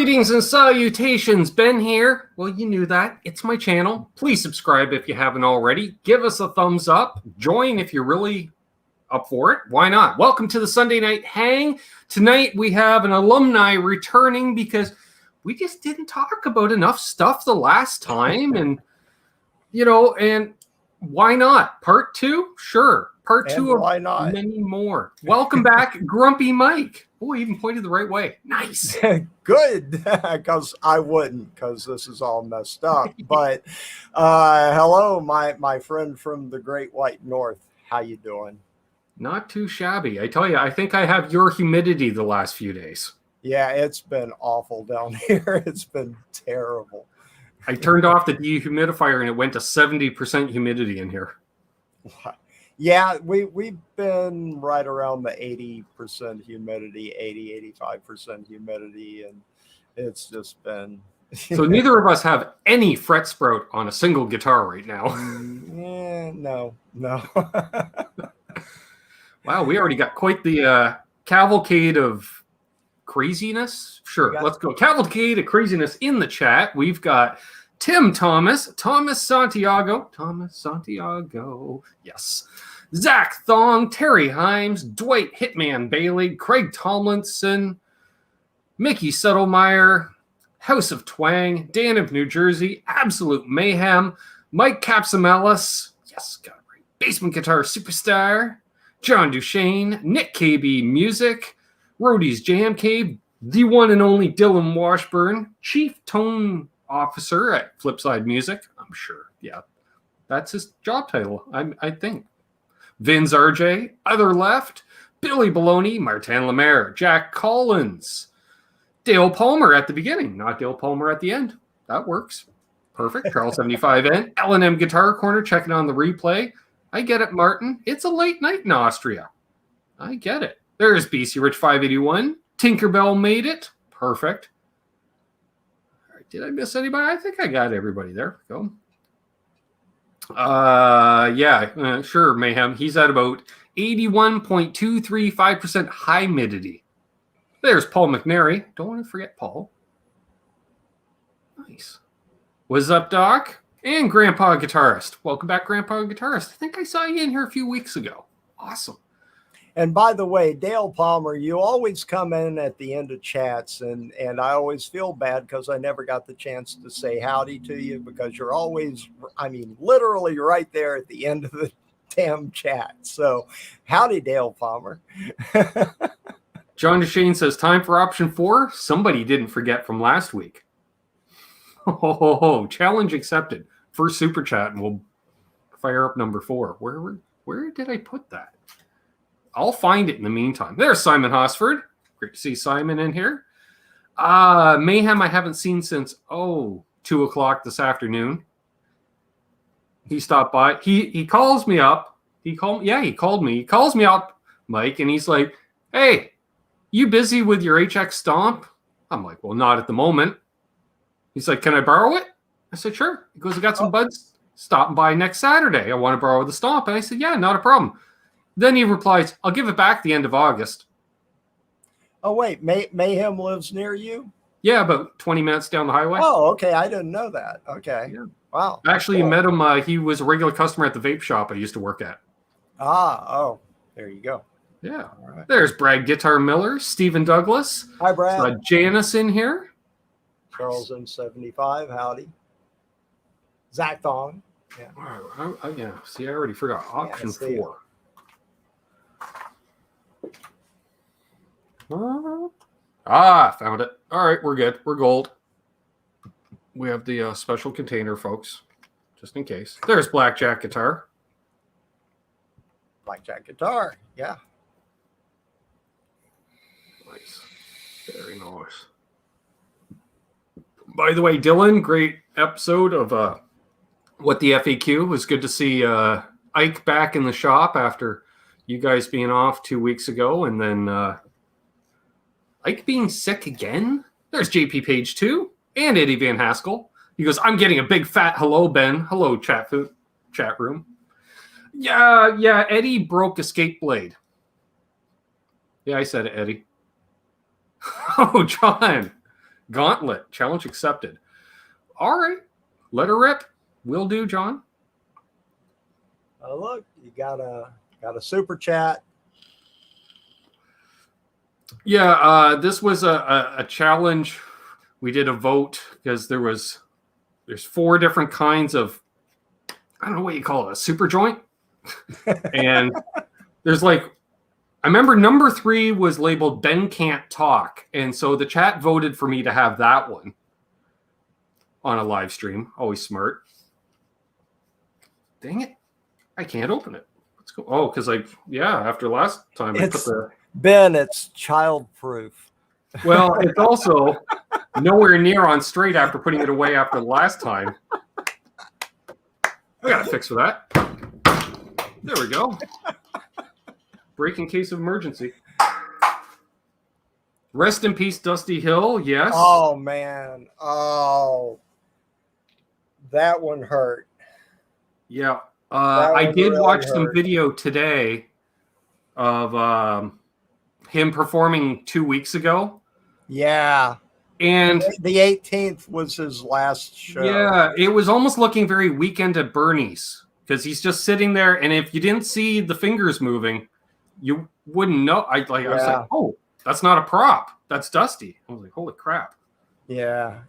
Greetings and salutations, Ben here. Well, you knew that. It's my channel. Please subscribe if you haven't already. Give us a thumbs up. Join if you're really up for it. Why not? Welcome to the Sunday Night Hang. Tonight we have an alumni returning because we just didn't talk about enough stuff the last time. And, and why not? Part two? Sure. Part two why of not? Many more. Welcome back, Grumpy Mike. Oh, even pointed the right way. Nice. Good, because I wouldn't, because this is all messed up. But hello, my friend from the Great White North. How you doing? Not too shabby. I tell you, I think I have your humidity the last few days. Yeah, it's been awful down here. It's been terrible. I turned off the dehumidifier and it went to 70% humidity in here. Yeah, we've been right around the 80% humidity, 85% humidity, and it's just been... So neither of us have any fret sprout on a single guitar right now. No. Wow, we already got quite the cavalcade of craziness. Sure, let's go. Cavalcade of craziness in the chat. We've got Tim Thomas Santiago, yes. Zach Thong, Terry Himes, Dwight Hitman Bailey, Craig Tomlinson, Mickey Settlemeyer, House of Twang, Dan of New Jersey, Absolute Mayhem, Mike Capsamelis, yes, got it right, Basement Guitar Superstar, John Duchesne, Nick KB Music, Roadie's Jam Cave, the one and only Dylan Washburn, Chief Tone Officer at Flipside Music, I'm sure, yeah, that's his job title, I think. Vince RJ, Other Left, Billy Baloney, Martin Lemaire, Jack Collins, Dale Palmer at the beginning, not Dale Palmer at the end. That works. Perfect. Charles 75N, L&M Guitar Corner, checking on the replay. I get it, Martin. It's a late night in Austria. I get it. There's BC Rich 581. Tinkerbell made it. Perfect. All right, did I miss anybody? I think I got everybody there. Go. Sure, Mayhem. He's at about 81.235% humidity. There's Paul McNary. Don't want to forget Paul. Nice. What's up, Doc? And Grandpa Guitarist. Welcome back, Grandpa Guitarist. I think I saw you in here a few weeks ago. Awesome. And by the way, Dale Palmer, you always come in at the end of chats, and I always feel bad because I never got the chance to say howdy to you because you're always, literally right there at the end of the damn chat. So howdy, Dale Palmer. John Duchesne says, time for option 4. Somebody didn't forget from last week. Challenge accepted. First super chat, and we'll fire up number 4. Where did I put that? I'll find it in the meantime. There's Simon Hosford. Great to see Simon in here. Mayhem I haven't seen since 2 o'clock this afternoon. He stopped by. He calls me up. He called me. He calls me up, Mike, and he's like, "Hey, you busy with your HX Stomp?" I'm like, "Well, not at the moment." He's like, "Can I borrow it?" I said, "Sure." He goes, "I got some buds stopping by next Saturday. I want to borrow the Stomp." And I said, "Yeah, not a problem." Then he replies, "I'll give it back the end of August." Oh, wait. Mayhem lives near you? Yeah, about 20 minutes down the highway. Oh, okay. I didn't know that. Okay. Yeah. Wow. Actually, Cool. met him. He was a regular customer at the vape shop I used to work at. There you go. Yeah. All right. There's Brad Guitar Miller, Stephen Douglas. Hi, Brad. Janice in here. Charles M75. Howdy. Zach Thong. Yeah. Yeah. See, I already forgot. Option 4. Found it. All right, we're good. We're gold. We have the special container, folks, just in case. There's Blackjack Guitar. Blackjack Guitar. Yeah. Nice. Very nice. By the way, Dylan, great episode of What the FAQ. It was good to see Ike back in the shop after you guys being off 2 weeks ago, and then Ike being sick again. There's JP Page 2 and Eddie Van Haskell. He goes, "I'm getting a big fat hello, Ben." Hello, chat room. Yeah, Eddie broke a skate blade. Yeah, I said it, Eddie. Oh, John. Gauntlet. Challenge accepted. All right. Let her rip. Will do, John. Oh, look, you got a super chat. Yeah, this was a challenge. We did a vote because there's 4 different kinds of, I don't know what you call it, a super joint. And there's like, I remember number 3 was labeled Ben Can't Talk. And so the chat voted for me to have that one on a live stream. Always smart. Dang it. I can't open it. Let's go. Oh, because after last time I put the... Ben, it's child-proof. Well, it's also nowhere near on straight after putting it away after the last time. I got a fix for that. There we go. Break in case of emergency. Rest in peace, Dusty Hill. Yes. Oh, man. Oh, that one hurt. Yeah. I did really watch hurt. some video today of him performing 2 weeks ago. Yeah. And the 18th was his last show. Yeah, it was almost looking very Weekend at Bernie's because he's just sitting there. And if you didn't see the fingers moving, you wouldn't know. I was like, oh, that's not a prop. That's Dusty. I was like, holy crap. Yeah.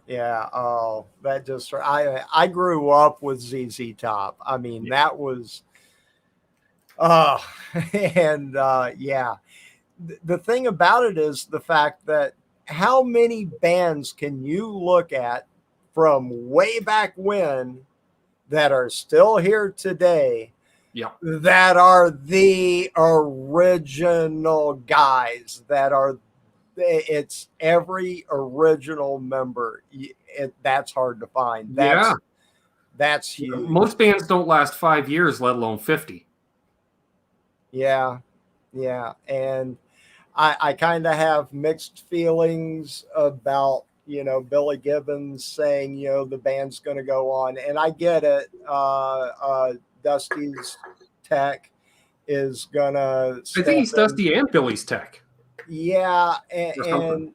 Oh, that just, I grew up with ZZ Top. I mean, that was, and yeah. The thing about it is the fact that how many bands can you look at from way back when that are still here today that are the original guys that are, it's every original member. That's hard to find. That's huge. Most bands don't last 5 years, let alone 50. Yeah. And I kind of have mixed feelings about, Billy Gibbons saying, the band's going to go on. And I get it. Dusty's tech is going to. I think he's Dusty and Billy's tech. Yeah. And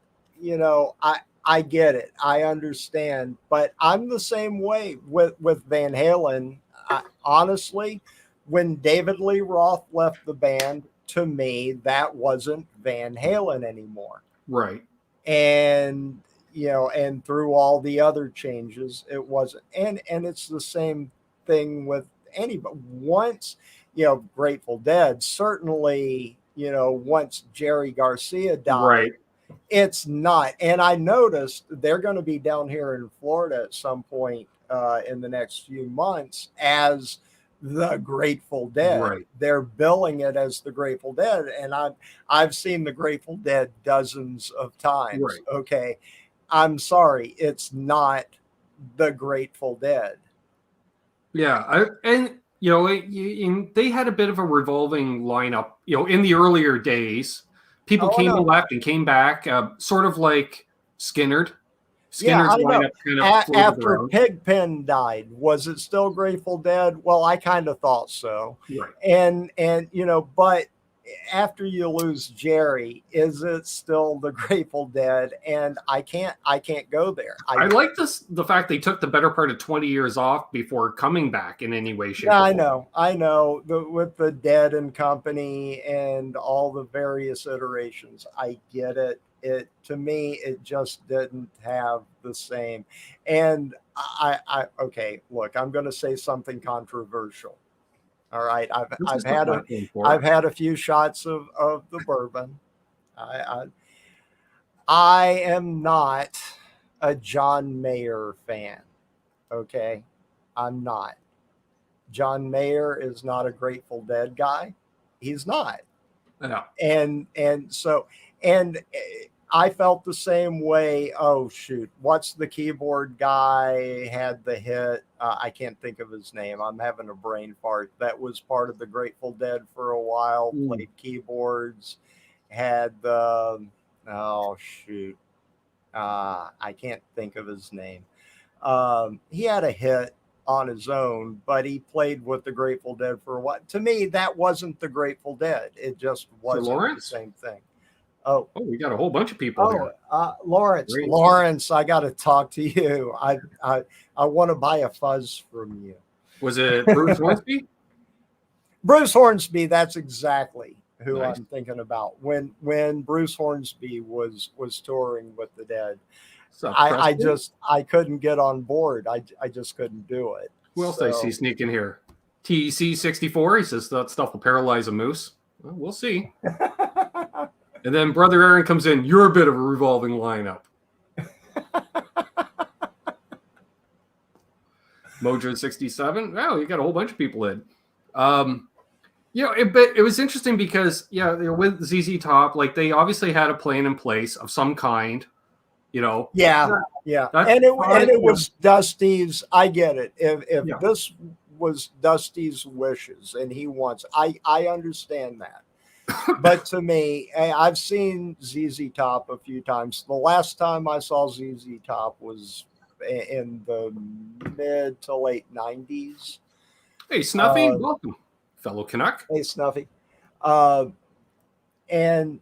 I get it. I understand. But I'm the same way with Van Halen. Honestly, when David Lee Roth left the band, to me, that wasn't Van Halen anymore. Right. And, and through all the other changes, it wasn't. And it's the same thing with anybody. Once, Grateful Dead, certainly, once Jerry Garcia died, right. It's not. And I noticed they're going to be down here in Florida at some point in the next few months as the Grateful Dead. Right. They're billing it as the Grateful Dead, and I've seen the Grateful Dead dozens of times. Right. Okay, I'm sorry, it's not the Grateful Dead. Yeah, they had a bit of a revolving lineup. In the earlier days, people came and left and came back, sort of like Skynyrd. Skinner's lineup kind of after around. Pigpen died, was it still Grateful Dead? Well, I kind of thought so. Right. And but after you lose Jerry, is it still the Grateful Dead? And I can't go there. I like the fact they took the better part of 20 years off before coming back in any way, shape, or form. I know. With the Dead and Company and all the various iterations, I get it. To me, it just didn't have the same. And okay, look, I'm going to say something controversial. All right, I've had a few shots of the bourbon. I am not a John Mayer fan. Okay, I'm not. John Mayer is not a Grateful Dead guy. He's not. No. And I felt the same way. Oh, shoot. What's the keyboard guy had the hit? I can't think of his name. I'm having a brain fart. That was part of the Grateful Dead for a while, played keyboards, had the, oh, shoot. I can't think of his name. He had a hit on his own, but he played with the Grateful Dead for a while. To me, that wasn't the Grateful Dead. It just wasn't the same thing. Oh, we got a whole bunch of people here. Lawrence, Great. Lawrence, I got to talk to you. I want to buy a Fuzz from you. Was it Bruce Hornsby? Bruce Hornsby, that's exactly who Nice. I'm thinking about. When Bruce Hornsby was touring with the Dead, I couldn't get on board. I just couldn't do it. Who else I see sneaking here? TC64. He says that stuff will paralyze a moose. Well, we'll see. And then Brother Aaron comes in. You're a bit of a revolving lineup. Mojo 67. Wow, you got a whole bunch of people in. It was interesting because with ZZ Top, like they obviously had a plan in place of some kind. Yeah. And it was Dusty's. I get it. If this was Dusty's wishes and he wants, I understand that. But to me, I've seen ZZ Top a few times. The last time I saw ZZ Top was in the mid to late 90s. Hey, Snuffy, welcome, fellow Canuck. Hey, Snuffy. And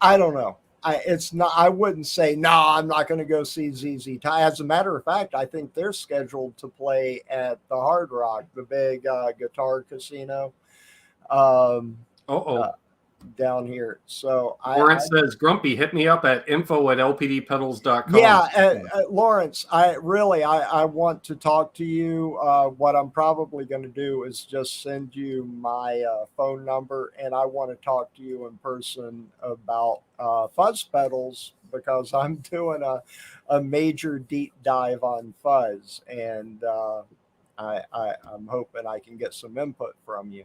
I don't know. I wouldn't say, no, I'm not going to go see ZZ Top. As a matter of fact, I think they're scheduled to play at the Hard Rock, the big guitar casino down here. So Lawrence says, Grumpy, hit me up at info@lpdpedals.com. Yeah, Lawrence, I want to talk to you. What I'm probably going to do is just send you my phone number, and I want to talk to you in person about Fuzz pedals, because I'm doing a major deep dive on Fuzz, and I'm hoping I can get some input from you.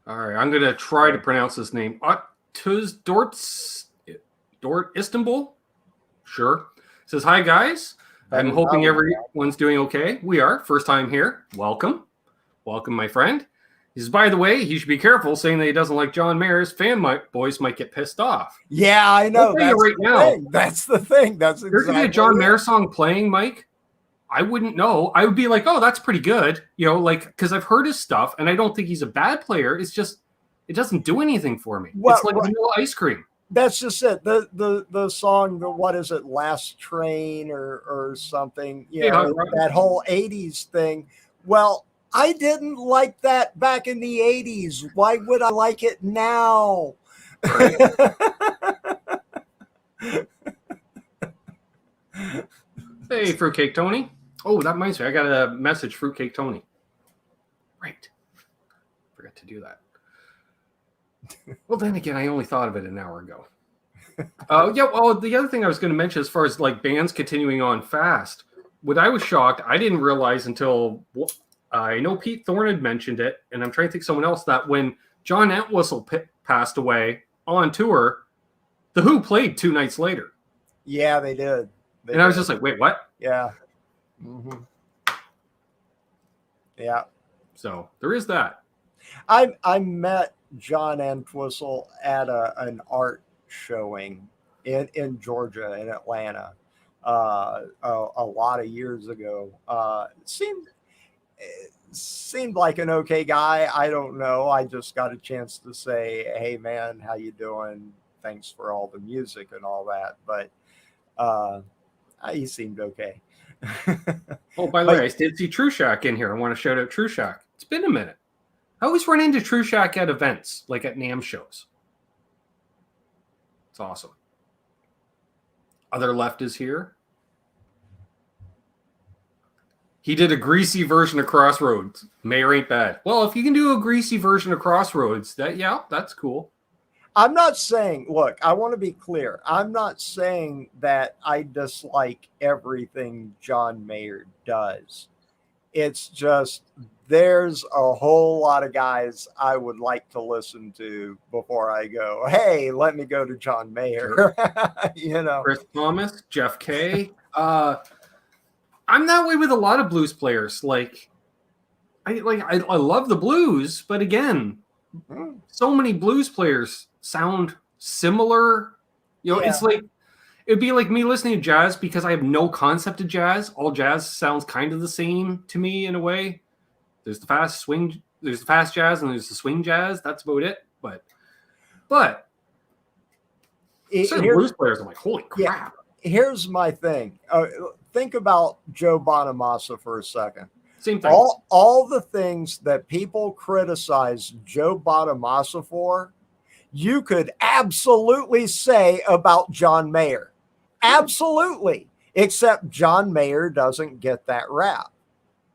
All right, I'm going to try to pronounce this name. Dort Istanbul? Sure. Says, hi, guys. I'm hoping everyone's doing okay. We are. First time here. Welcome. Welcome, my friend. He says, by the way, he should be careful saying that he doesn't like John Mayer's. Boys might get pissed off. Yeah, I know. That's the thing. That's exactly There's going to be a John Mayer song playing, Mike. I wouldn't know. I would be like, oh, that's pretty good. Because I've heard his stuff, and I don't think he's a bad player. It's just, it doesn't do anything for me. It's like vanilla ice cream. That's just it. The song, what is it, Last Train or something, that whole 80s thing. Well, I didn't like that back in the 80s. Why would I like it now? Right. Hey, Fruitcake Tony. Oh, that reminds me. I got a message, Fruitcake Tony. Right. Forgot to do that. Well, then again, I only thought of it an hour ago. The other thing I was going to mention as far as like bands continuing on fast, what I was shocked, I didn't realize until I know Pete Thorne had mentioned it, and I'm trying to think of someone else, that when John Entwistle passed away on tour, The Who played 2 nights later. Yeah, they did. I was just like, wait, what? Yeah. Mm-hmm. Yeah. So there is that. I met John Entwistle at an art showing in Georgia, in Atlanta, a lot of years ago. Seemed like an okay guy. I don't know. I just got a chance to say, hey man, how you doing? Thanks for all the music and all that. But he seemed okay. Oh, by the way, I did see True Shack in here. I want to shout out True Shack. It's been a minute. I always run into True Shack at events, like at NAMM shows. It's awesome. Other Left is here. He did a greasy version of Crossroads. Mayor ain't bad. Well, if you can do a greasy version of Crossroads, that's cool. I'm not saying, look, I want to be clear. I'm not saying that I dislike everything John Mayer does. It's just there's a whole lot of guys I would like to listen to before I go, hey, let me go to John Mayer. Chris Thomas, Jeff Kay. I'm that way with a lot of blues players. I love the blues, but again, so many blues players sound similar. It's like, it'd be like me listening to jazz because I have no concept of jazz. All jazz sounds kind of the same to me in a way. There's the fast swing, there's the fast jazz, and there's the swing jazz. That's about it. But But certain blues players, I'm like, holy crap. Here's my thing. Think about Joe Bonamassa for a second. Same thing. All the things that people criticize Joe Bonamassa for, you could absolutely say about John Mayer. Absolutely. Except John Mayer doesn't get that rap.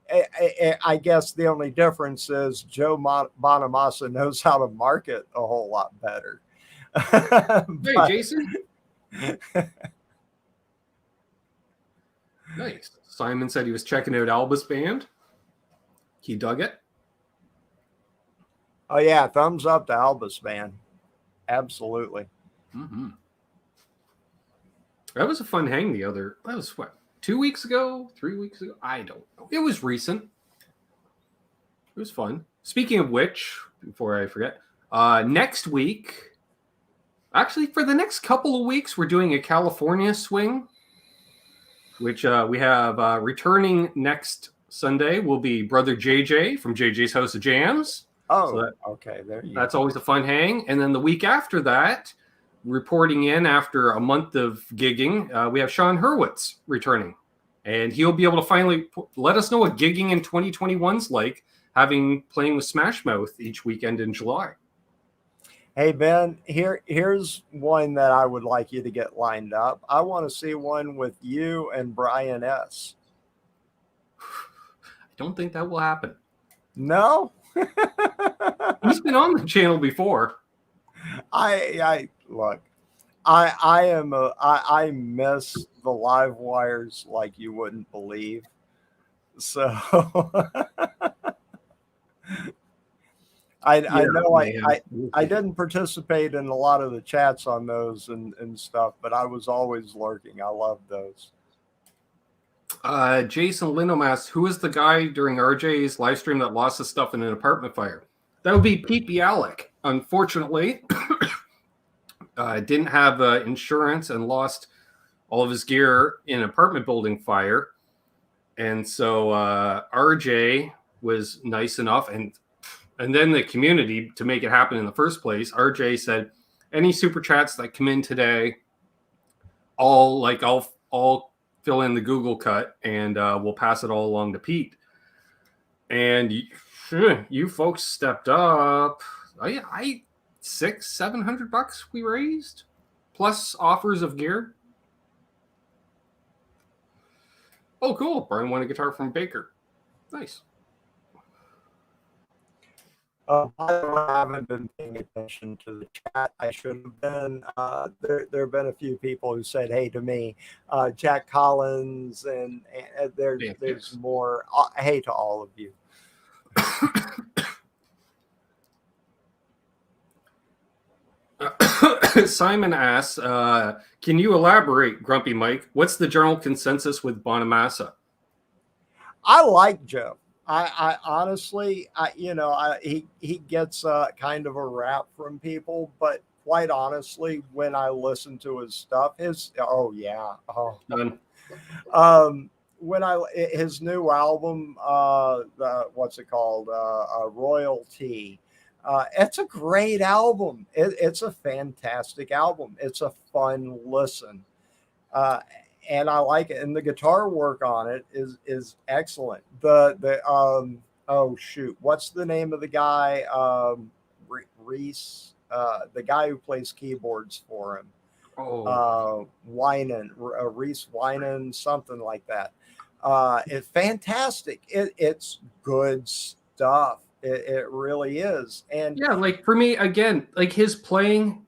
I guess the only difference is Joe Bonamassa knows how to market a whole lot better. Hey, Jason. Nice. Simon said he was checking out Alba's band. He dug it. Oh, yeah. Thumbs up to Alba's band. Absolutely. Mm-hmm. That was a fun hang that was what, 2 weeks ago, 3 weeks ago? I don't know. It was recent. It was fun. Speaking of which, before I forget, next week, actually for the next couple of weeks, we're doing a California swing, which we have returning next Sunday will be Brother JJ from JJ's House of Jams. Oh, so okay. That's always a fun hang. And then the week after that, reporting in after a month of gigging, we have Sean Hurwitz returning. And he'll be able to finally let us know what gigging in 2021's like, playing with Smash Mouth each weekend in July. Hey, Ben, here's one that I would like you to get lined up. I want to see one with you and Brian S. I don't think that will happen. No? He's been on the channel before. I miss the live wires like you wouldn't believe. So I know I didn't participate in a lot of the chats on those and stuff, but I was always lurking. I loved those. Jason Lindholm asks, who is the guy during RJ's live stream that lost his stuff in an apartment fire? That would be Pete Bialik. Unfortunately, didn't have insurance and lost all of his gear in an apartment building fire. And so RJ was nice enough, and then the community, to make it happen in the first place, RJ said, any super chats that come in today, I'll fill in the Google cut, and we'll pass it all along to Pete. And you folks stepped up. I $600-700 we raised, plus offers of gear. Oh, cool. Brian won a guitar from Baker. Nice. I haven't been paying attention to the chat. I should have been. There have been a few people who said, hey, to me, Jack Collins, and there's more. Hey to all of you. Simon asks, can you elaborate, Grumpy Mike? What's the general consensus with Bonamassa? I like Joe. I honestly, he gets kind of a rap from people, but quite honestly, when I listen to his stuff, his new album, what's it called? Royalty. It's a great album. It's a fantastic album. It's a fun listen. And I like it. And the guitar work on it is excellent. What's the name of the guy? Reese, the guy who plays keyboards for him. Reese Winan, something like that. It's fantastic. It's good stuff. It really is. And yeah, like for me, again, like his playing,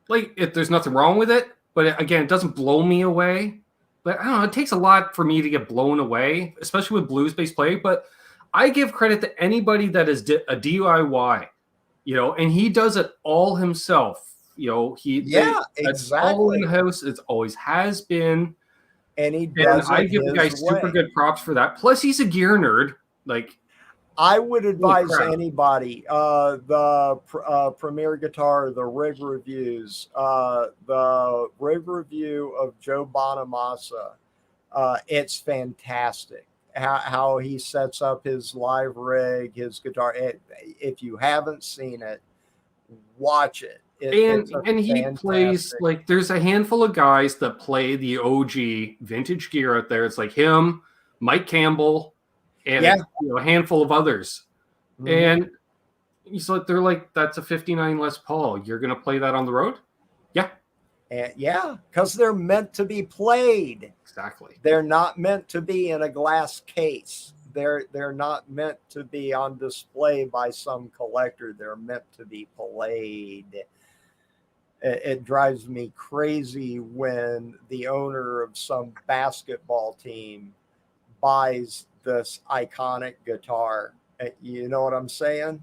like if there's nothing wrong with it, but again, it doesn't blow me away. But I don't know, it takes a lot for me to get blown away, especially with blues-based play. But I give credit to anybody that is a DIY, and he does it all himself. Exactly. All in the house. It always has been. And I give the guy super good props for that. Plus, he's a gear nerd. Like, I would advise anybody, the Premier Guitar, the rig reviews, the rig review of Joe Bonamassa. It's fantastic how he sets up his live rig, his guitar. If you haven't seen it, watch it. And he plays, like, there's a handful of guys that play the OG vintage gear out there. It's like him, Mike Campbell, and a handful of others. Mm-hmm. And so they're like, that's a 59 Les Paul. You're going to play that on the road? Yeah. Yeah, because they're meant to be played. Exactly. They're not meant to be in a glass case. They're not meant to be on display by some collector. They're meant to be played. It drives me crazy when the owner of some basketball team buys this iconic guitar. You know what I'm saying?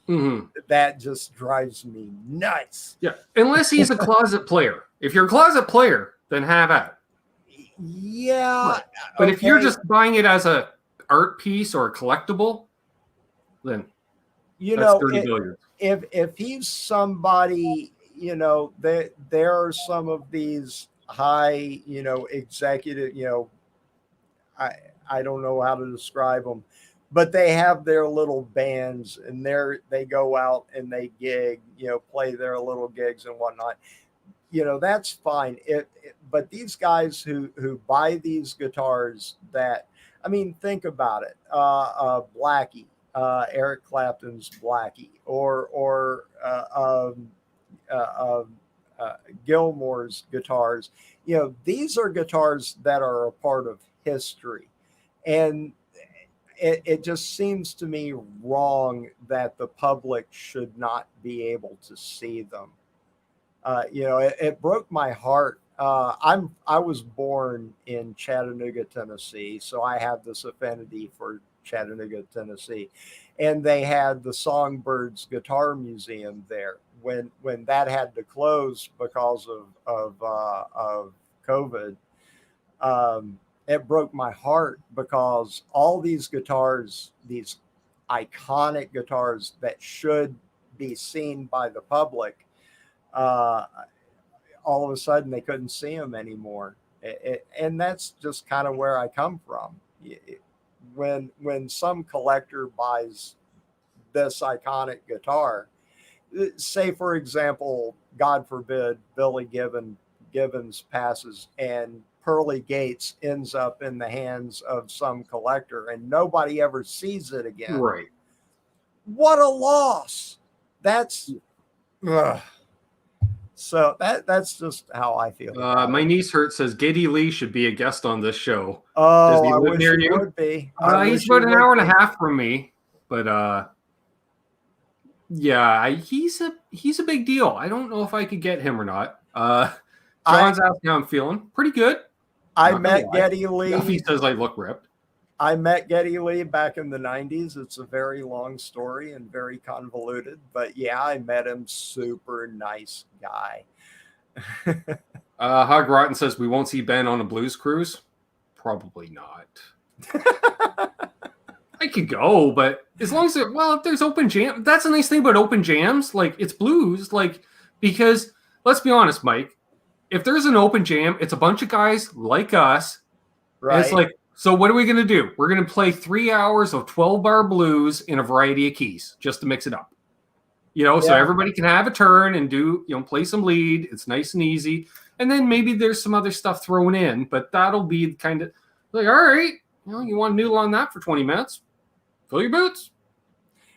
Mm-hmm. That just drives me nuts. Yeah, unless he's a closet player. If you're a closet player, then have at it. Yeah. But if you're just buying it as a art piece or a collectible, then if he's somebody, there are some of these high, executive, I don't know how to describe them, but they have their little bands and they go out and they gig, play their little gigs and whatnot. That's fine. But these guys who buy these guitars think about it. Blackie, Eric Clapton's Blackie, or Gilmore's guitars. These are guitars that are a part of history. And it just seems to me wrong that the public should not be able to see them. It broke my heart. I was born in Chattanooga, Tennessee, so I have this affinity for Chattanooga, Tennessee, and they had the Songbirds Guitar Museum there. When that had to close because of COVID, it broke my heart because all these guitars, these iconic guitars that should be seen by the public, all of a sudden they couldn't see them anymore. And that's just kind of where I come from. When some collector buys this iconic guitar, say for example, God forbid, Billy Gibbons passes and Pearly Gates ends up in the hands of some collector and nobody ever sees it again. Right. What a loss. So that's just how I feel. My niece Hurt says Geddy Lee should be a guest on this show. Oh, does he live near you? Would be. He's about an hour and a half from me, but yeah, he's a big deal. I don't know if I could get him or not. John's asking how I'm feeling. Pretty good. I met Geddy Lee. Duffy says I look ripped. I met Geddy Lee back in the 90s. It's a very long story and very convoluted, but yeah, I met him. Super nice guy. Hog Rotten says we won't see Ben on a blues cruise. Probably not. I could go, but as long as if there's open jam, that's a nice thing about open jams. Like it's blues, because let's be honest, Mike, if there's an open jam, it's a bunch of guys like us. Right. And it's like, so what are we going to do? We're going to play 3 hours of 12-bar blues in a variety of keys just to mix it up. So everybody can have a turn and do, play some lead. It's nice and easy. And then maybe there's some other stuff thrown in, but that'll be kind of like, all right, you want to noodle on that for 20 minutes? Fill your boots.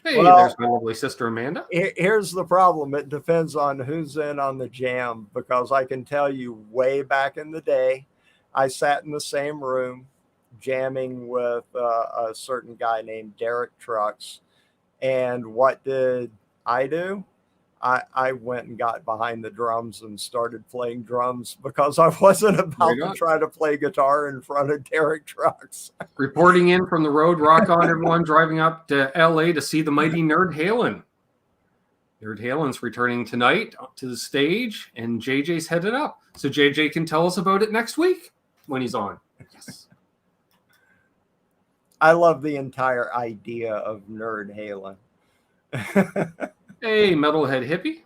Hey, there's my lovely sister Amanda. Here's the problem. It depends on who's in on the jam, because I can tell you way back in the day, I sat in the same room jamming with a certain guy named Derek Trucks. And what did I do? I went and got behind the drums and started playing drums because I wasn't about to try to play guitar in front of Derek Trucks. Reporting in from the road, rock on everyone driving up to LA to see the mighty Nerd Halen. Nerd Halen's returning tonight to the stage and JJ's headed up. So JJ can tell us about it next week when he's on. Yes. I love the entire idea of Nerd Halen. Hey, Metalhead Hippie.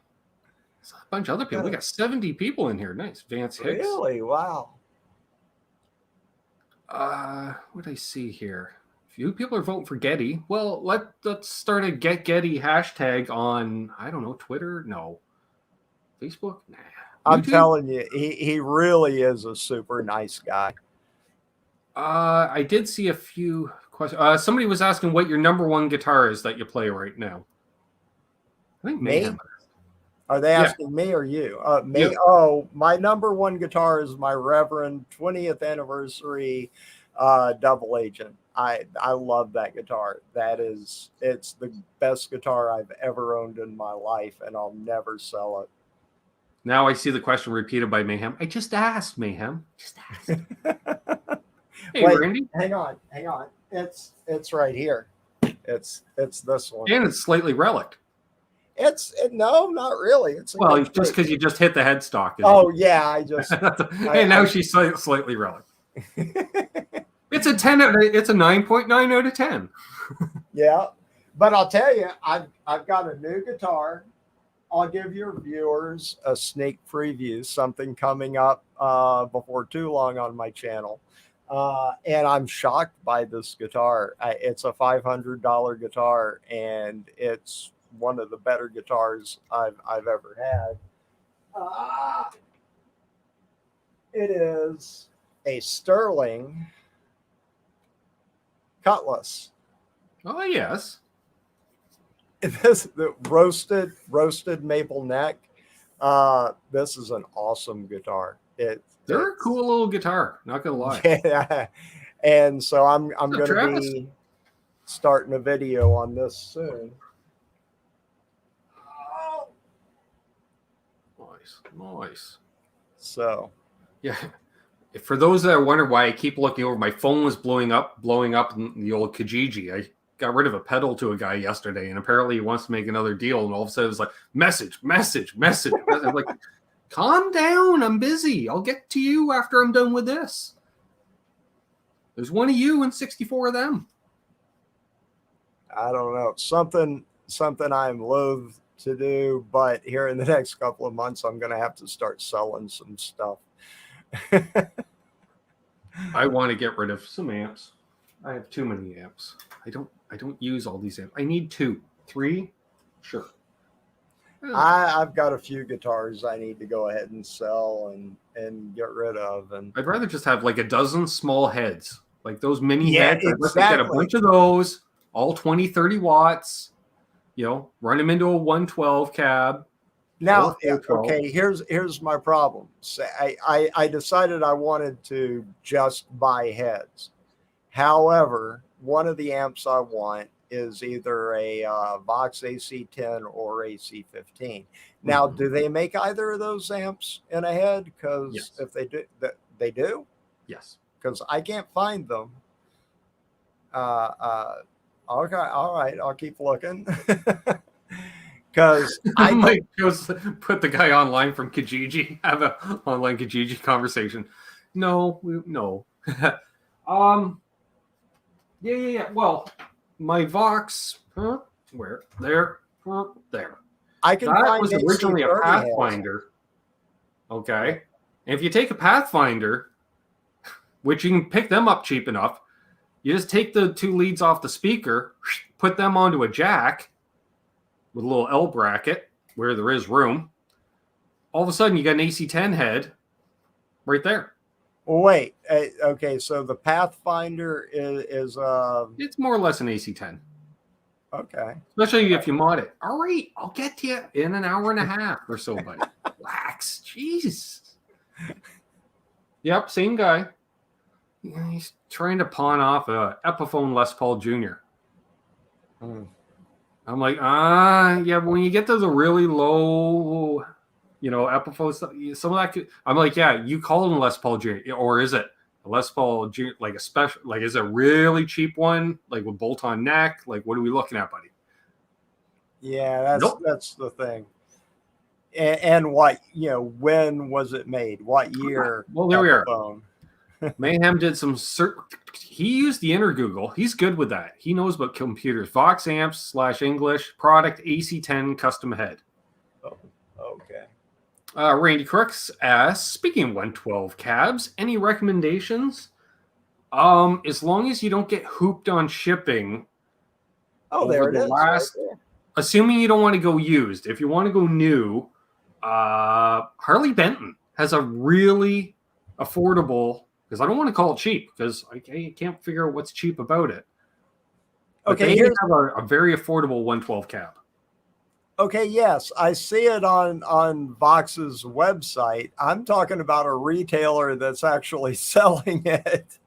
It's a bunch of other people. We got 70 people in here. Nice. Vance Hicks. Really? Wow. What do I see here? Few people are voting for Getty. Well, let's start a Get Getty hashtag on, I don't know, Twitter? No. Facebook? Nah. I'm YouTube? telling you, he really is a super nice guy. I did see a few questions. Somebody was asking what your number one guitar is that you play right now. I think Mayhem. Me? Are they Yeah. asking me or you? Me? You. Oh, my number one guitar is my Reverend 20th anniversary double agent. I love that guitar. It's the best guitar I've ever owned in my life, and I'll never sell it. Now I see the question repeated by Mayhem. I just asked, Mayhem. Just asked. Hey, Wait, Randy. hang on. It's right here. It's this one. And it's slightly relic. No, not really. It's well, just because you just hit the headstock. Oh yeah, I just. And now she's slightly relic. It's a 10. It's a 9.9 out of 10. Yeah, but I'll tell you, I've got a new guitar. I'll give your viewers a sneak preview, something coming up before too long on my channel. And I'm shocked by this guitar. It's a $500 guitar, and it's one of the better guitars I've ever had. It is a Sterling Cutlass. Oh yes. The roasted maple neck. This is an awesome guitar. They're a cool little guitar, not gonna lie. Yeah. And so I'm What's up, gonna be starting a video on this soon. Nice. So yeah. For those that are wondering why I keep looking over, my phone was blowing up in the old Kijiji. I got rid of a pedal to a guy yesterday, and apparently he wants to make another deal, and all of a sudden it was like, message. I'm like, calm down, I'm busy. I'll get to you after I'm done with this. There's one of you and 64 of them. I don't know. Something I'm loath to do, but here in the next couple of months, I'm going to have to start selling some stuff. I want to get rid of some amps. I have too many amps. I don't use all these amps. I need 2, 3, sure. I've got a few guitars I need to go ahead and sell and get rid of. And I'd rather just have like a dozen small heads, like those mini heads. Exactly. I'd like to get a bunch of those, all 20, 30 watts. Run them into a 112 cab. Now, okay, here's my problem. So I decided I wanted to just buy heads. However, one of the amps I want is either a Vox AC10 or AC15. Now, do they make either of those amps in a head? Because yes. If they do, they do? Yes. Because I can't find them. Okay, all right, I'll keep looking. Because I might just put the guy online from Kijiji, have an online Kijiji conversation. No. Yeah. Well, my Vox, where? There. I can that find was originally a Pathfinder. Okay. And if you take a Pathfinder, which you can pick them up cheap enough, you just take the 2 leads off the speaker, put them onto a jack with a little L bracket where there is room. All of a sudden, you got an AC10 head right there. Wait, okay, so the Pathfinder is it's more or less an AC10. Okay. Especially if you mod it. All right, I'll get to you in an hour and a half or so, buddy. Relax. Jeez. Yep, same guy. He's trying to pawn off a Epiphone Les Paul Jr. I'm like, yeah, but when you get to the really low, Epiphone, some of that I'm like, yeah, you call them Les Paul Jr. Or is it a Les Paul Jr., like a special, like, is it a really cheap one, like with bolt-on neck? Like, what are we looking at, buddy? Yeah, that's the thing. And what, when was it made? What year? Well, there we are. Mayhem did some he used the inner Google. He's good with that. He knows about computers. Vox amps / English product AC10 custom head. Oh, okay. Randy Crooks asks, speaking of 112 cabs, any recommendations? As long as you don't get hooped on shipping. Oh, there it is. Right there. Assuming you don't want to go used. If you want to go new, Harley Benton has a really affordable, because I don't want to call it cheap, because I can't figure out what's cheap about it. But okay, they have a very affordable 112 cab. Okay, yes, I see it on Vox's website. I'm talking about a retailer that's actually selling it.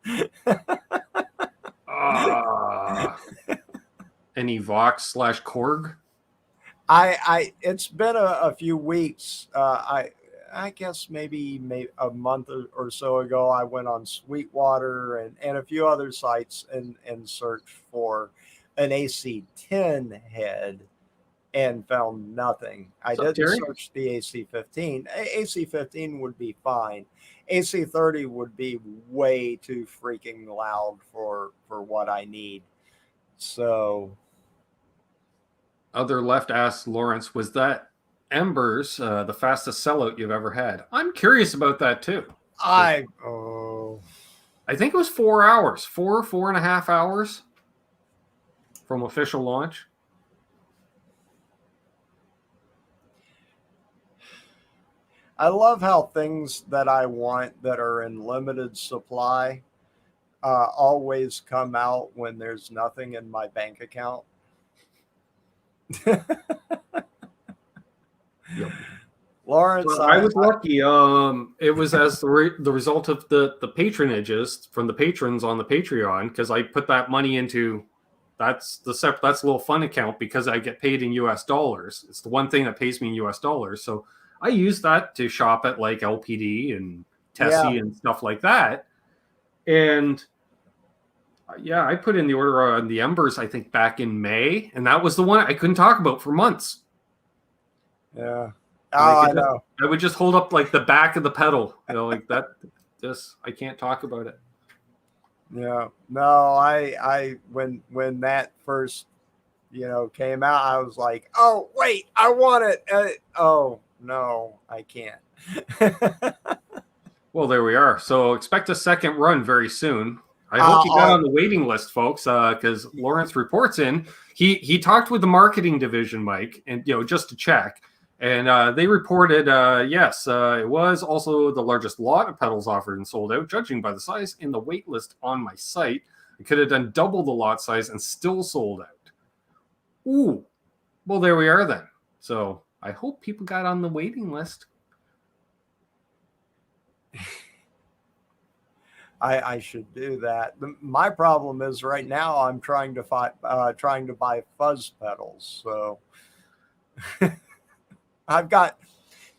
Any Vox/Korg? It's been a few weeks. I guess maybe a month or so ago, I went on Sweetwater and a few other sites and searched for an AC10 head and found nothing. I didn't search the AC15. AC15 would be fine. AC30 would be way too freaking loud for what I need. So, other left asked Lawrence, was that Embers the fastest sellout you've ever had? I'm curious about that too. I think it was 4 hours, 4.5 hours from official launch. I love how things that I want that are in limited supply always come out when there's nothing in my bank account. Yep. Lawrence, well, I was lucky. It was as the result of the patronages from the patrons on the Patreon, because I put that money into that's a little fun account because I get paid in US dollars. It's the one thing that pays me in US dollars. So I use that to shop at like LPD and Tesi and stuff like that. And yeah, I put in the order on the Embers, I think back in May, and that was the one I couldn't talk about for months. Yeah. I know. I would just hold up like the back of the pedal, like that. Just I can't talk about it. Yeah. No, I when that first came out, I was like, oh wait, I want it. Oh no, I can't. Well, there we are. So expect a second run very soon. I hope you got on the waiting list, folks, because Lawrence reports in. He talked with the marketing division, Mike, and just to check. And they reported, yes, it was also the largest lot of pedals offered and sold out, judging by the size in the wait list on my site. It could have done double the lot size and still sold out. Ooh, well, there we are then. So I hope people got on the waiting list. I should do that. My problem is right now I'm trying to buy Fuzz pedals. So I've got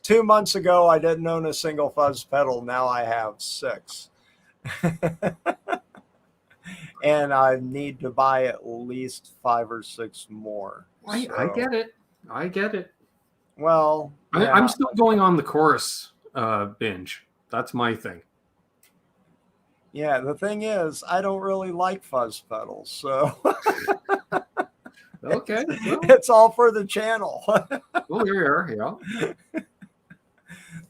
2 months ago, I didn't own a single Fuzz pedal. Now I have 6. And I need to buy at least 5 or 6 more. I get it. I get it. Well, yeah. I'm still going on the chorus binge. That's my thing. Yeah, the thing is, I don't really like Fuzz pedals, so okay, well. It's all for the channel. Well, here you are, yeah.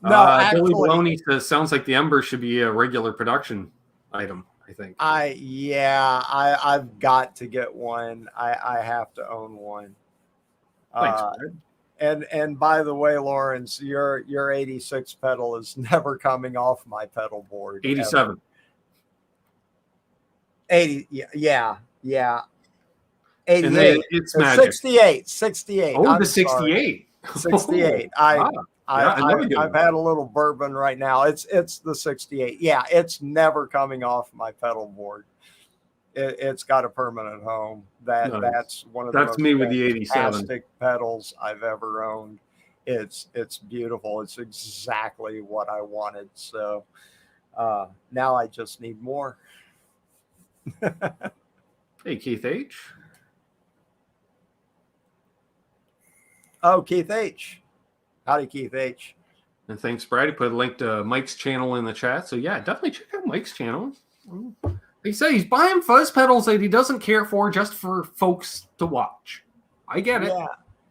No, actually, Billy Baloney says sounds like the Ember should be a regular production item. I think. I've got to get one. I have to own one. Thanks, and by the way, Lawrence, your 86 pedal is never coming off my pedal board. 87. Ever. 80, yeah. 88. It's magic. 68. Oh, I'm the 68. 68. I've had a little bourbon right now. It's the 68. Yeah, it's never coming off my pedal board. It's got a permanent home. That's one of the most me with the 87 fantastic pedals I've ever owned. It's beautiful. It's exactly what I wanted. So now I just need more. Hey, Keith H. Oh, Keith H. Howdy, Keith H. And thanks, Brad. He put a link to Mike's channel in the chat. So, yeah, definitely check out Mike's channel. Like I say, he's buying Fuzz pedals that he doesn't care for just for folks to watch. I get it.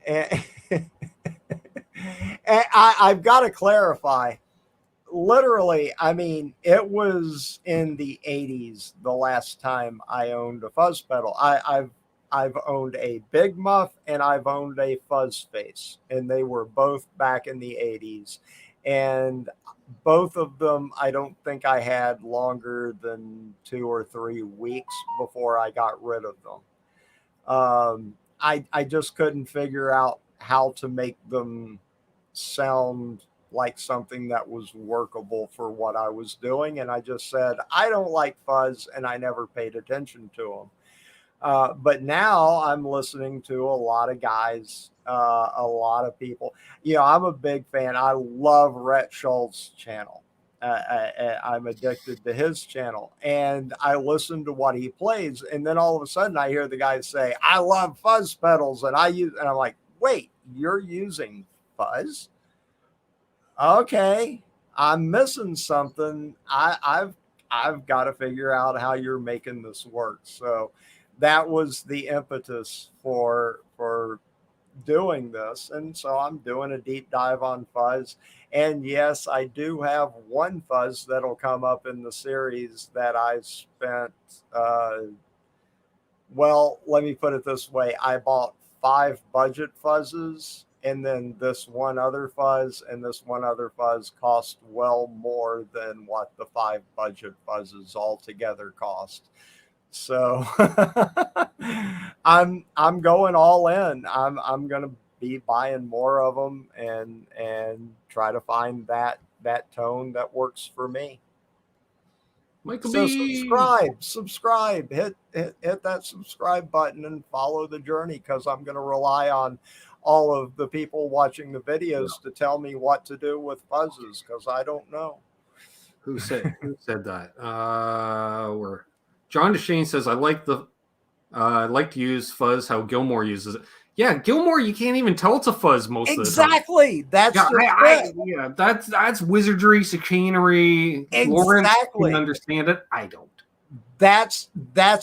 Yeah. And I've got to clarify. literally, I mean, it was in the 80s the last time I owned a fuzz pedal. I've owned a Big Muff and I've owned a Fuzz Face, and they were both back in the 80s. And both of them, I don't think I had longer than 2 or 3 weeks before I got rid of them. I just couldn't figure out how to make them sound like something that was workable for what I was doing. And I just said, I don't like fuzz, and I never paid attention to them. But now I'm listening to a lot of guys, a lot of people. You know, I'm a big fan. I love Rhett Schultz's channel. I'm addicted to his channel, and I listen to what he plays. And then all of a sudden I hear the guy say, I love fuzz pedals, and and I'm like, wait, you're using fuzz? Okay, I'm missing something. I've got to figure out how you're making this work. So that was the impetus for doing this. And so I'm doing a deep dive on fuzz. And yes, I do have one fuzz that'll come up in the series that I spent, well, let me put it this way. I bought 5 budget fuzzes, and then this one other fuzz, and this one other fuzz cost well more than what the 5 budget fuzzes altogether cost. So I'm going all in. I'm going to be buying more of them and try to find that tone that works for me. Michael So B. subscribe, hit that subscribe button and follow the journey, because I'm going to rely on all of the people watching the videos to tell me what to do with fuzzes, because I don't know. Who said that? Where John DeShane says, I like to use fuzz how Gilmore uses it. Yeah, Gilmore, you can't even tell it's a fuzz most of the time. Exactly. That's that's wizardry, chicanery. Exactly. Lawrence can understand it. I don't. That's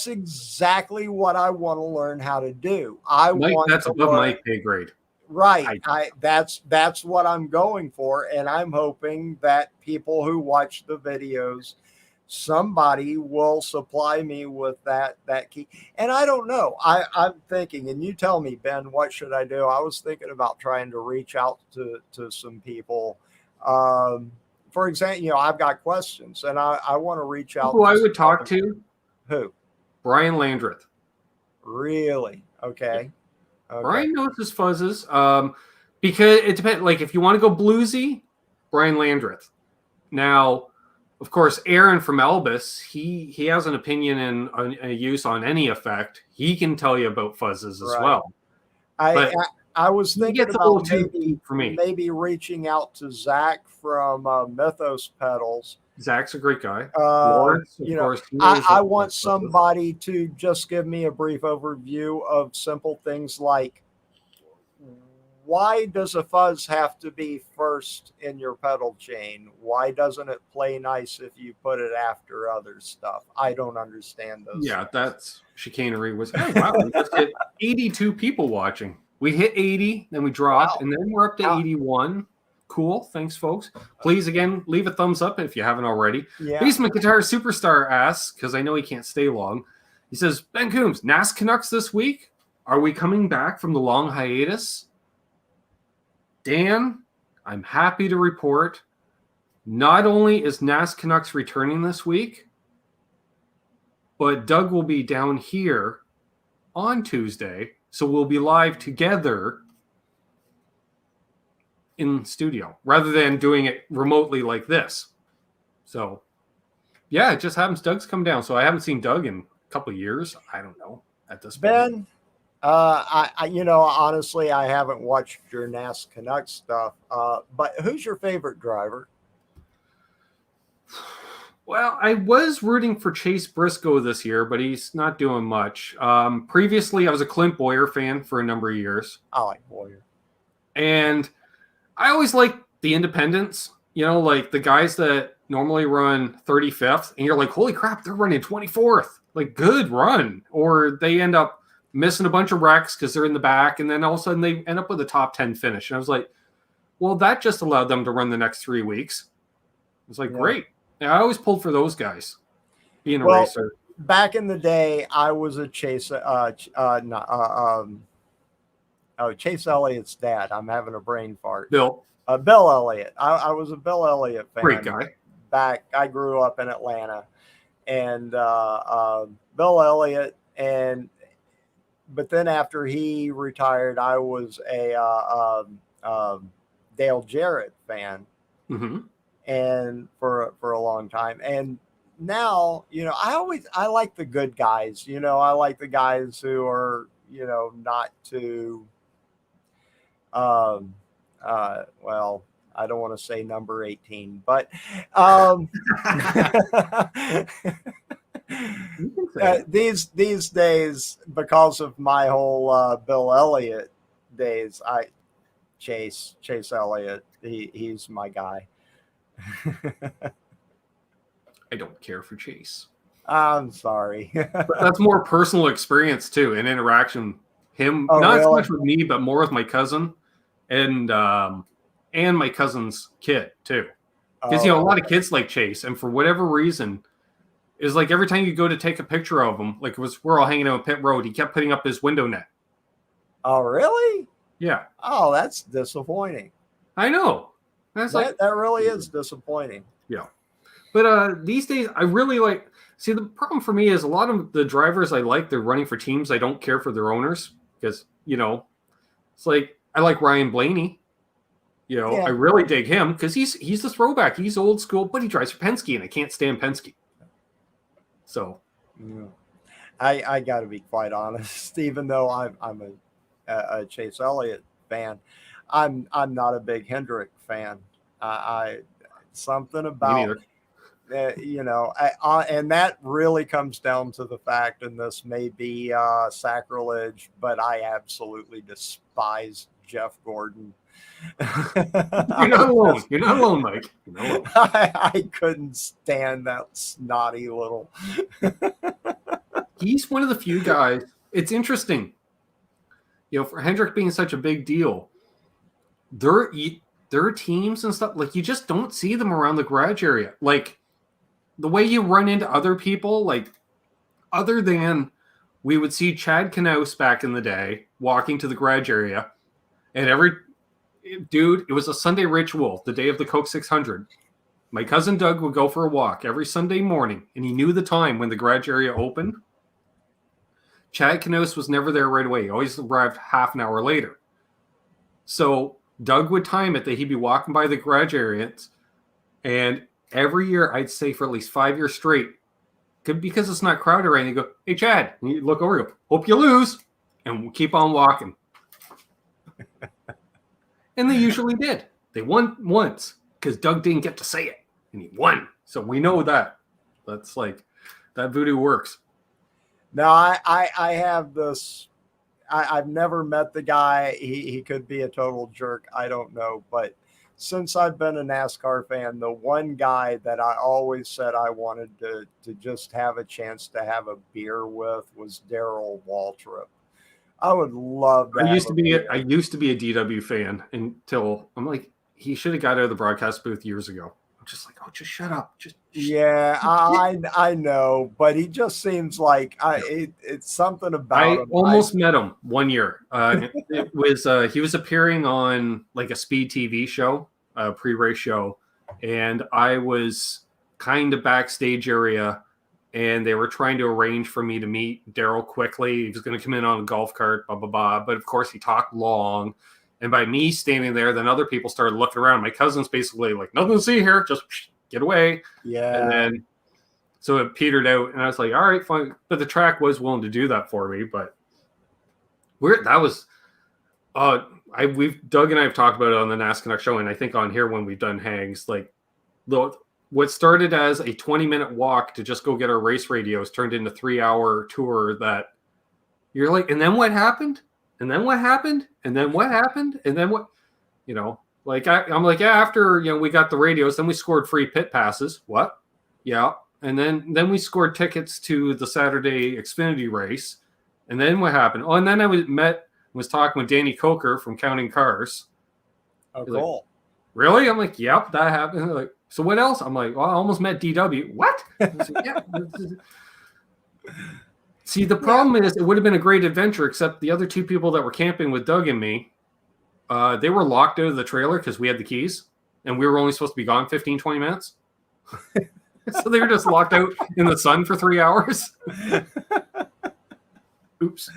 exactly what I want to learn how to do. That's above my pay grade. Right. That's what I'm going for, and I'm hoping that people who watch the videos, somebody will supply me with that key. And I don't know. I'm thinking, and you tell me, Ben, what should I do? I was thinking about trying to reach out to some people. For example, you know, I've got questions, and I want to reach out. Who I would talk to? Who? Brian Landreth. Really? Okay. Brian knows his fuzzes. Because it depends. Like, if you want to go bluesy, Brian Landreth. Now, of course, Aaron from Elvis, he has an opinion and a use on any effect. He can tell you about fuzzes as well. I was thinking about maybe reaching out to Zach from Mythos Pedals. Zach's a great guy. Lawrence, of course. I want somebody to just give me a brief overview of simple things like, why does a fuzz have to be first in your pedal chain? Why doesn't it play nice if you put it after other stuff? I don't understand those. Yeah, that's chicanery. Oh, wow, we just hit 82 people watching. We hit 80, then we dropped, and then we're up to 81. Cool. Thanks, folks. Please, again, leave a thumbs up if you haven't already. Yeah. Basement Guitar Superstar asks, because I know he can't stay long. He says, Ben Coombs, NAS Canucks this week? Are we coming back from the long hiatus? Dan, I'm happy to report, not only is NAS Canucks returning this week, but Doug will be down here on Tuesday, so we'll be live together in studio rather than doing it remotely like this. So, yeah, it just happens. Doug's come down, so I haven't seen Doug in a couple of years. I don't know at this point. Ben, honestly, I haven't watched your NAS Canucks stuff. But who's your favorite driver? Well, I was rooting for Chase Briscoe this year, but he's not doing much. Previously, I was a Clint Boyer fan for a number of years. I like Boyer. And I always like the independents, like the guys that normally run 35th, and you're like, holy crap, they're running 24th. Like, good run. Or they end up missing a bunch of wrecks because they're in the back, and then all of a sudden they end up with a top 10 finish. And I was like, well, that just allowed them to run the next 3 weeks. was like, great. Yeah, I always pulled for those guys being a racer. Back in the day, I was a Chase Elliott's dad. I'm having a brain fart. Bill Elliott. I was a Bill Elliott fan. Great guy. I grew up in Atlanta, and Bill Elliott, but then after he retired, I was a Dale Jarrett fan, and for a long time. And now, I like the good guys. I like the guys who are, not too, well, I don't want to say number 18, but these days, because of my whole Bill Elliott days, Chase Elliott, he's my guy. I don't care for Chase. I'm sorry. But that's more personal experience too, and interaction. Not so much with me, but more with my cousin and my cousin's kid too. Because a lot of kids like Chase, and for whatever reason, is like every time you go to take a picture of him, like we're all hanging out on Pit Road, he kept putting up his window net. Oh, really? Yeah. Oh, that's disappointing. I know. That really is disappointing. Yeah. But these days, I really like. See, the problem for me is a lot of the drivers I like, they're running for teams I don't care for their owners because it's like I like Ryan Blaney. I really dig him because he's the throwback. He's old school, but he drives for Penske, and I can't stand Penske. So, I got to be quite honest. Even though I'm a Chase Elliott fan, I'm not a big Hendrick fan. Something about and that really comes down to the fact, and this may be sacrilege, but I absolutely despise Jeff Gordon. You're not alone. You're not alone, Mike. You're not alone. I couldn't stand that snotty little. He's one of the few guys. It's interesting, for Hendrick being such a big deal. Their teams and stuff, like you just don't see them around the garage area. Like the way you run into other people, like other than we would see Chad Knaus back in the day walking to the garage area, and it was a Sunday ritual, the day of the Coke 600. My cousin Doug would go for a walk every Sunday morning, and he knew the time when the garage area opened. Chad Knaus was never there right away. He always arrived half an hour later. So Doug would time it that he'd be walking by the garage areas, and every year, I'd say for at least 5 years straight, because it's not crowded right, and you go, hey, Chad, and you look over and go, hope you lose, and we'll keep on walking. And they usually did. They won once because Doug didn't get to say it, and he won. So we know that. That's like, that voodoo works. Now, I have this. I've never met the guy. He could be a total jerk. I don't know. But since I've been a NASCAR fan, the one guy that I always said I wanted to just have a chance to have a beer with was Darrell Waltrip. I would love that. I used to be a DW fan until I'm like, he should have got out of the broadcast booth years ago. I'm just like, oh, just shut up. Yeah, I know, but he just seems like it's something about him. I almost met him one year. It was he was appearing on like a speed TV show, a pre-race show, and I was kind of backstage area. And they were trying to arrange for me to meet Darrell quickly. He was going to come in on a golf cart, blah, blah, blah. But, of course, he talked long. And by me standing there, then other people started looking around. My cousin's basically like, nothing to see here. Just get away. Yeah. And then so it petered out. And I was like, all right, fine. But the track was willing to do that for me. But Doug and I have talked about it on the NASCAR show. And I think on here when we've done hangs, like what started as a 20-minute walk to just go get our race radios turned into a 3-hour tour that you're like, and then what happened? And then what happened? And then what happened? And then what, like I'm like, yeah, after, we got the radios, then we scored free pit passes. What? Yeah. And then we scored tickets to the Saturday Xfinity race. And then what happened? Oh, and then I was talking with Danny Coker from Counting Cars. Oh, cool. Like, really? I'm like, yep, that happened. Like, So what else? I'm like, well, I almost met DW. What? I said, yeah. See, the problem is it would have been a great adventure, except the other two people that were camping with Doug and me, they were locked out of the trailer because we had the keys, and we were only supposed to be gone 15, 20 minutes. So they were just locked out in the sun for 3 hours. Oops.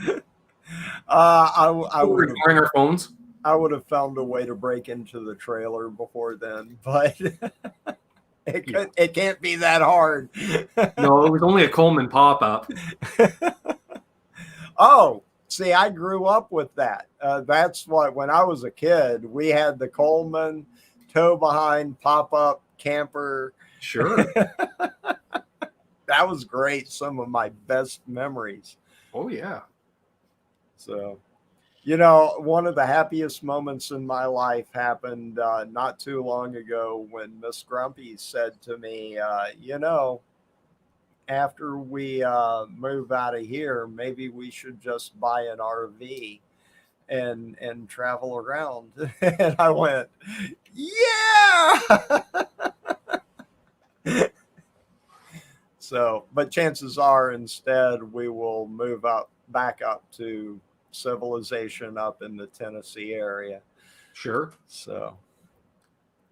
I We were ignoring our phones. I would have found a way to break into the trailer before then, but it can't be that hard. No, it was only a Coleman pop-up. Oh, see, I grew up with that. That's what, when I was a kid, we had the Coleman tow behind pop-up camper. Sure. That was great. Some of my best memories. Oh, yeah. So, you know, one of the happiest moments in my life happened not too long ago when Miss Grumpy said to me, you know, after we move out of here, maybe we should just buy an RV and travel around. And I went, yeah. So, but chances are instead we will move back up to civilization up in the Tennessee area. Sure. So,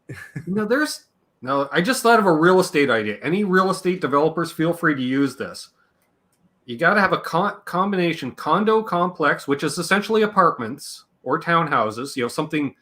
I just thought of a real estate idea. Any real estate developers, feel free to use this. You got to have a combination condo complex, which is essentially apartments or townhouses, you know, something,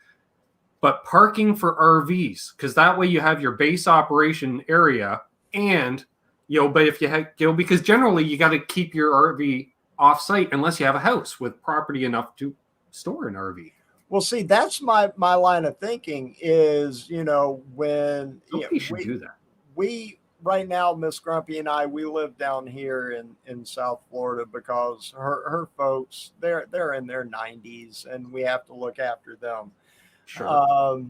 but parking for RVs, because that way you have your base operation area, and you know, but if you have, you know, because generally you got to keep your RV off site unless you have a house with property enough to store an RV. Well, see, that's my line of thinking is, you know, when should do that. We right now, Miss Grumpy and I, we live down here in South Florida because her folks, they're in their 90s and we have to look after them. Sure.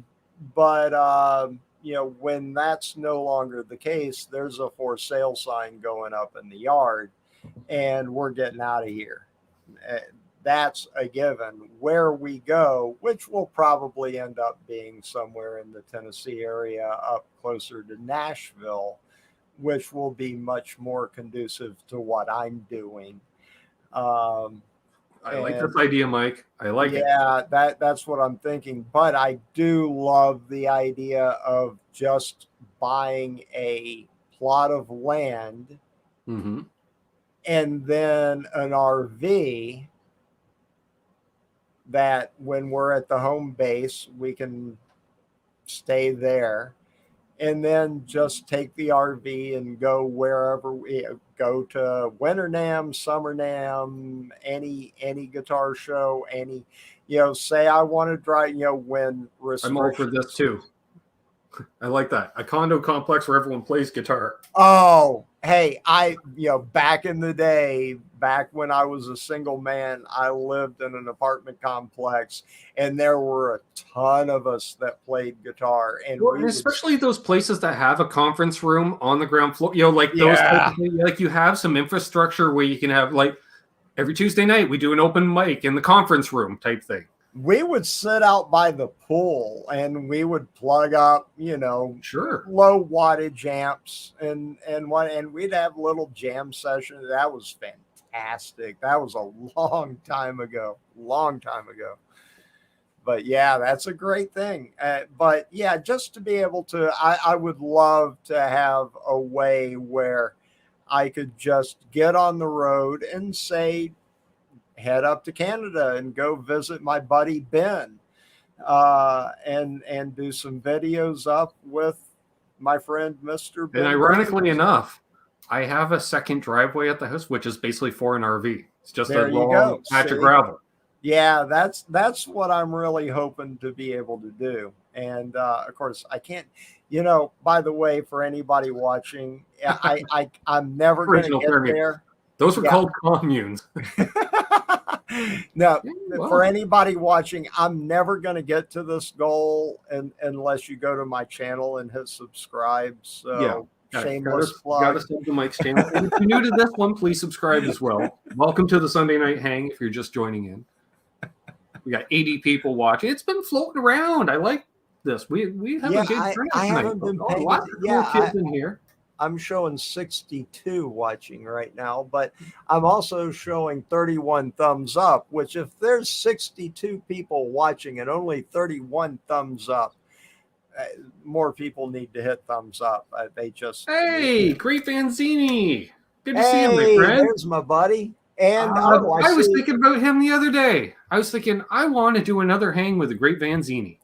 But you know, when that's no longer the case, there's a for sale sign going up in the yard and we're getting out of here. That's a given. Where we go, which will probably end up being somewhere in the Tennessee area up closer to Nashville, which will be much more conducive to what I'm doing. I like this idea, Mike. I like it. Yeah, that's what I'm thinking. But I do love the idea of just buying a plot of land mm-hmm. and then an RV that when we're at the home base, we can stay there. And then just take the RV and go wherever we go, to Winter NAMM, Summer NAMM, any guitar show, any, you know, say I want to drive, you know, when I'm all for this too. I like that. A condo complex where everyone plays guitar. Oh, hey, you know, back in the day, back when I was a single man, I lived in an apartment complex and there were a ton of us that played guitar. And especially those places that have a conference room on the ground floor, you know, like those, like you have some infrastructure where you can have, like, every Tuesday night we do an open mic in the conference room type thing. We would sit out by the pool and we would plug up, you know, sure, low wattage amps and we'd have little jam sessions. That was fantastic. That was a long time ago. But yeah, that's a great thing. But yeah, just to be able to, I would love to have a way where I could just get on the road and say, head up to Canada and go visit my buddy Ben and do some videos up with my friend Mr. Ben. And ironically enough, I have a second driveway at the house, which is basically for an RV. It's just a long patch of gravel. Yeah, that's what I'm really hoping to be able to do. And of course, I can't, you know, by the way, for anybody watching, I'm never going to get there. Those were called communes. No, for anybody watching, I'm never going to get to this goal unless you go to my channel and hit subscribe. So shameless plug. Got to sub to Mike's channel. And if you're new to this one, please subscribe as well. Welcome to the Sunday Night Hang if you're just joining in. We got 80 people watching. It's been floating around. I like this. We have a good crowd I tonight. haven't been A paying lot of cool kids in here. I'm showing 62 watching right now, but I'm also showing 31 thumbs up, which if there's 62 people watching and only 31 thumbs up, more people need to hit thumbs up. They just... Hey, Great Vanzini. Good to see you, my Hey, friend. there's my buddy. And I was thinking about him the other day. I was thinking, I want to do another hang with the Great Vanzini.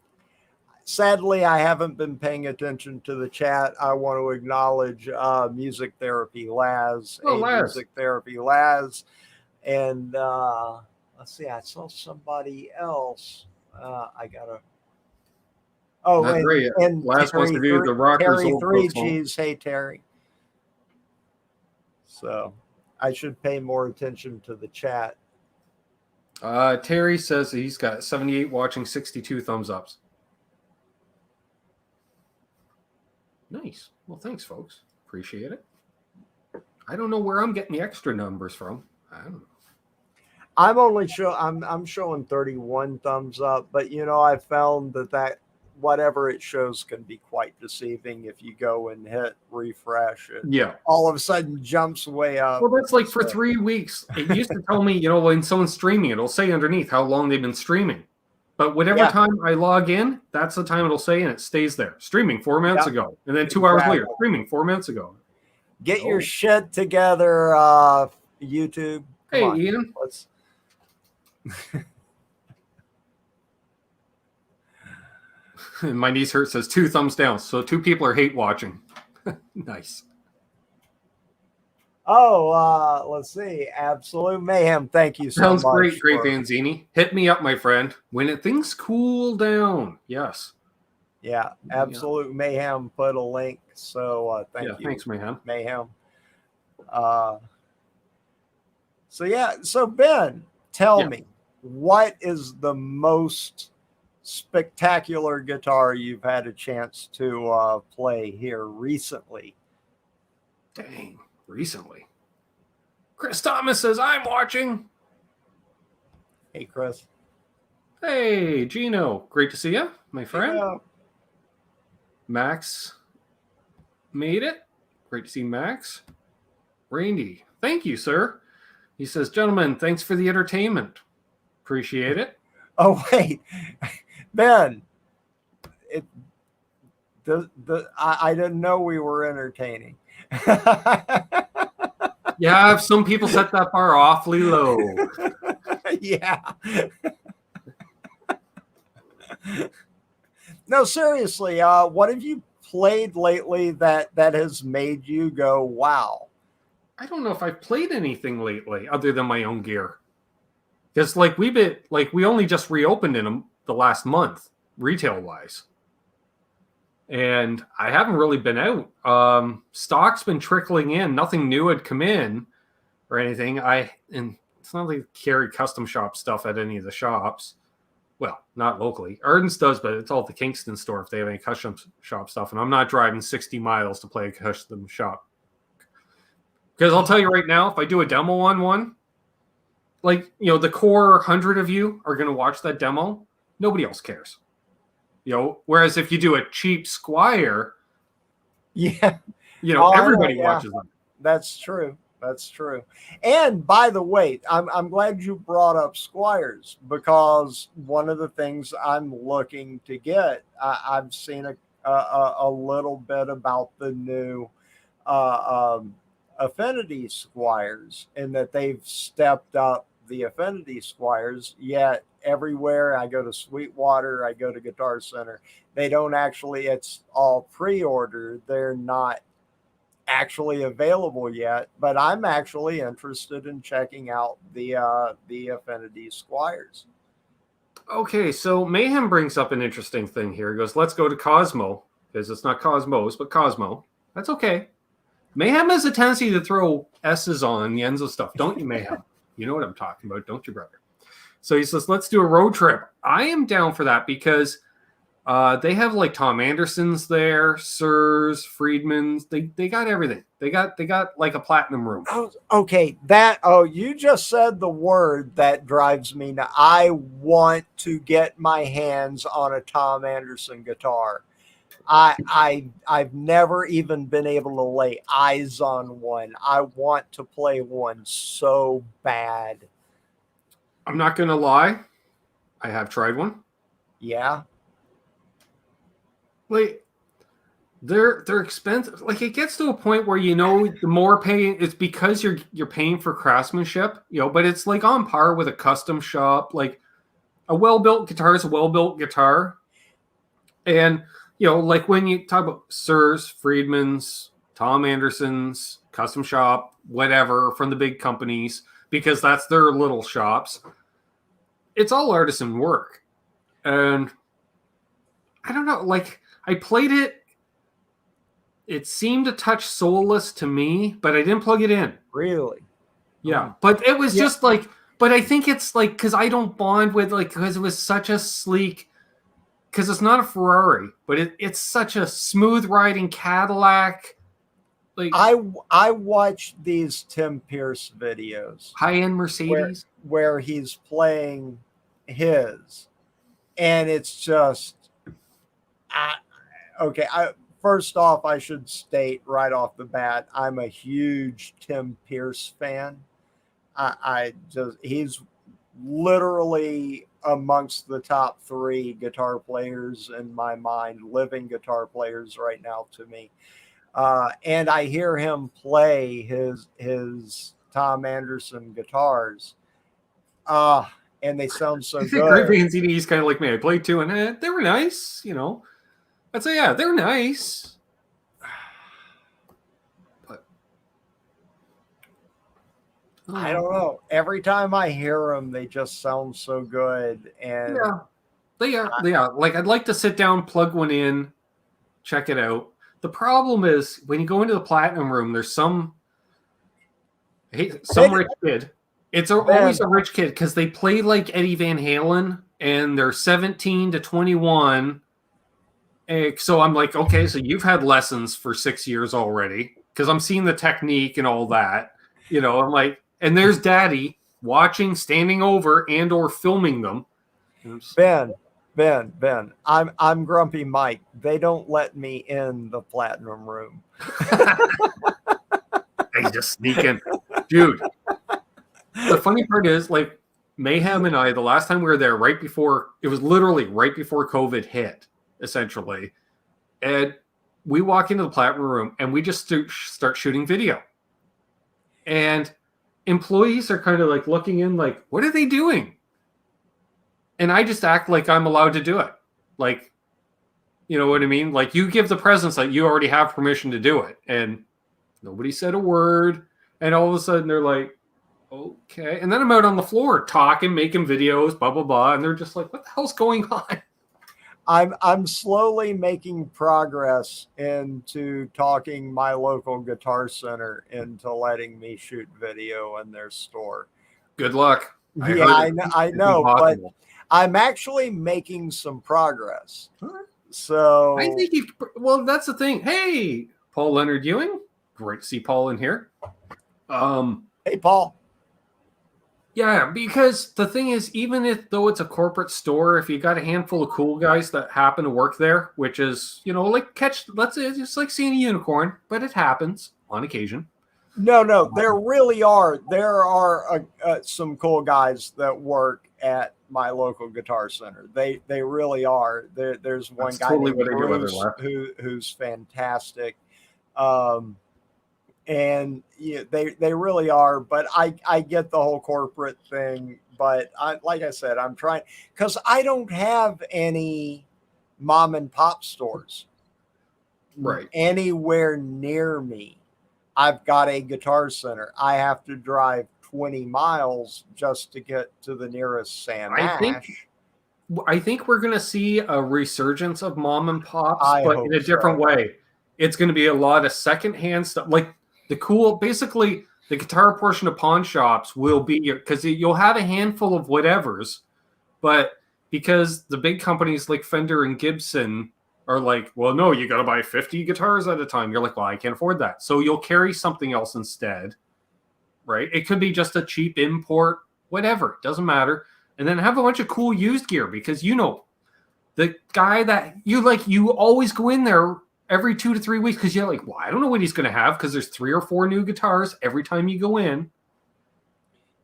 Sadly, I haven't been paying attention to the chat. I want to acknowledge Music Therapy Laz. Oh, Laz. Music Therapy Laz. And let's see, I saw somebody else. I got to... Oh, and Laz wants to do the Rockers Terry old 3Gs. Hey, Terry. So I should pay more attention to the chat. Terry says that he's got 78 watching, 62 thumbs ups. Nice. Well, thanks, folks. Appreciate it. I don't know where I'm getting the extra numbers from. I don't know. I'm showing 31 thumbs up, but I found that whatever it shows can be quite deceiving if you go and hit refresh. All of a sudden jumps way up. Well, that's like for 3 weeks. It used to tell me, when someone's streaming, it'll say underneath how long they've been streaming. But whatever time I log in, that's the time it'll say, and it stays there. Streaming 4 minutes ago. And then 2 hours later, streaming 4 minutes ago. Get your shit together, YouTube. Come on. Ian. Let's... My niece hurt says 2 thumbs down. So 2 people are hate watching. Nice. Oh, let's see. Absolute Mayhem. Thank you so much. Sounds great, Great Vanzini. Hit me up, my friend. When things cool down. Yes. Yeah. Absolute Mayhem put a link. So thank you. Thanks, Mayhem. So Ben, tell me, what is the most spectacular guitar you've had a chance to play here recently? Dang. Recently. Chris Thomas says, I'm watching. Hey, Chris. Hey, Gino. Great to see you, my friend. Yeah. Max made it. Great to see Max. Randy, thank you, sir. He says, gentlemen, thanks for the entertainment. Appreciate it. Oh, wait. Ben, I didn't know we were entertaining. Yeah, some people set that bar awfully low. Yeah. No, seriously, what have you played lately that has made you go, wow? I don't know if I've played anything lately other than my own gear. Because we only just reopened in them the last month, retail-wise. And I haven't really been out. Stock's been trickling in. Nothing new had come in or anything. And it's not like carry custom shop stuff at any of the shops. Well, not locally. Ardens does, but it's all at the Kingston store if they have any custom shop stuff. And I'm not driving 60 miles to play a custom shop. Because I'll tell you right now, if I do a demo on one, the core 100 of you are going to watch that demo. Nobody else cares. Whereas if you do a cheap Squire, everybody watches them. That's true. That's true. And by the way, I'm glad you brought up Squires, because one of the things I'm looking to get, I've seen a little bit about the new Affinity Squires, and that they've stepped up the Affinity Squires, yet everywhere I go to Sweetwater, I go to Guitar Center, they don't actually, it's all pre-order. They're not actually available yet, but I'm actually interested in checking out the Affinity Squires. Okay, so Mayhem brings up an interesting thing here. He goes, let's go to Cosmo, because it's not Cosmos, but Cosmo. That's okay. Mayhem has a tendency to throw S's on the ends of stuff, don't you, Mayhem? You know what I'm talking about, don't you, brother? So he says, let's do a road trip. I am down for that because They have like Tom Anderson's there, Sirs, Friedman's. They got everything. They got like a platinum room. Oh, okay, you just said the word that drives me now. I want to get my hands on a Tom Anderson guitar. I've never even been able to lay eyes on one. I want to play one so bad. I'm not gonna lie, I have tried one. Yeah. Like they're expensive. Like it gets to a point where the more paying it's because you're paying for craftsmanship, but it's like on par with a custom shop. Like a well-built guitar is a well-built guitar. And like when you talk about Sirs, Friedman's, Tom Anderson's, custom shop, whatever from the big companies, because that's their little shops. It's all artisan work. And I don't know, like I played it. It seemed a touch soulless to me, but I didn't plug it in. Really? Yeah. But it was just like, but I think it's like, because I don't bond with because it was such a sleek, because it's not a Ferrari, but it's such a smooth riding Cadillac. Like I watched these Tim Pierce videos, high-end Mercedes, where he's playing his, and it's just, okay. First off, I should state right off the bat, I'm a huge Tim Pierce fan. He's literally amongst the top 3 guitar players in my mind, living guitar players right now to me. And I hear him play his Tom Anderson guitars. And they sound so good. Great Van CDs, kind of like me. I played 2 and they were nice, I'd say, yeah, they're nice. But I don't know. Every time I hear them, they just sound so good. And yeah, they are. Like I'd like to sit down, plug one in, check it out. The problem is when you go into the platinum room, there's some rich kid. It's always a rich kid because they play like Eddie Van Halen and they're 17 to 21. So I'm like, okay, so you've had lessons for 6 years already because I'm seeing the technique and all that. I'm like, and there's daddy watching, standing over and or filming them. Ben, I'm Grumpy Mike. They don't let me in the platinum room. They just sneak in. Dude, the funny part is, like, Mayhem and I, the last time we were there, it was literally right before COVID hit, essentially. And we walk into the platinum room and we just start shooting video. And employees are kind of like looking in like, what are they doing? And I just act like I'm allowed to do it. Like, you know what I mean? Like you give the presence like you already have permission to do it. And nobody said a word. And all of a sudden they're like, okay. And then I'm out on the floor talking, making videos, blah, blah, blah. And they're just like, what the hell's going on? I'm slowly making progress into talking my local guitar center into letting me shoot video in their store. Good luck. I know, but I'm actually making some progress. So I think that's the thing. Hey, Paul Leonard Ewing. Great to see Paul in here. Hey, Paul. Yeah, because the thing is, even though it's a corporate store, if you got a handful of cool guys that happen to work there, which is, like let's say it's like seeing a unicorn, but it happens on occasion. No, there really are. There are some cool guys that work at my local guitar center. They really are. There's one That's guy totally named Bruce who's fantastic. And they really are, but I get the whole corporate thing, but like I said, I'm trying because I don't have any mom and pop stores anywhere near me. I've got a guitar center. I have to drive 20 miles just to get to the nearest Sam Ash. I think we're going to see a resurgence of mom and pops, but in a different way. It's going to be a lot of secondhand stuff, like basically the guitar portion of pawn shops will be because you'll have a handful of whatevers, but because the big companies like Fender and Gibson are like, well, no, you got to buy 50 guitars at a time. You're like, well, I can't afford that. So you'll carry something else instead, right? It could be just a cheap import, whatever. Doesn't matter. And then have a bunch of cool used gear because, you know, the guy that you like, you always go in there every 2 to 3 weeks because you're like, well, I don't know what he's going to have because there's 3 or 4 new guitars every time you go in.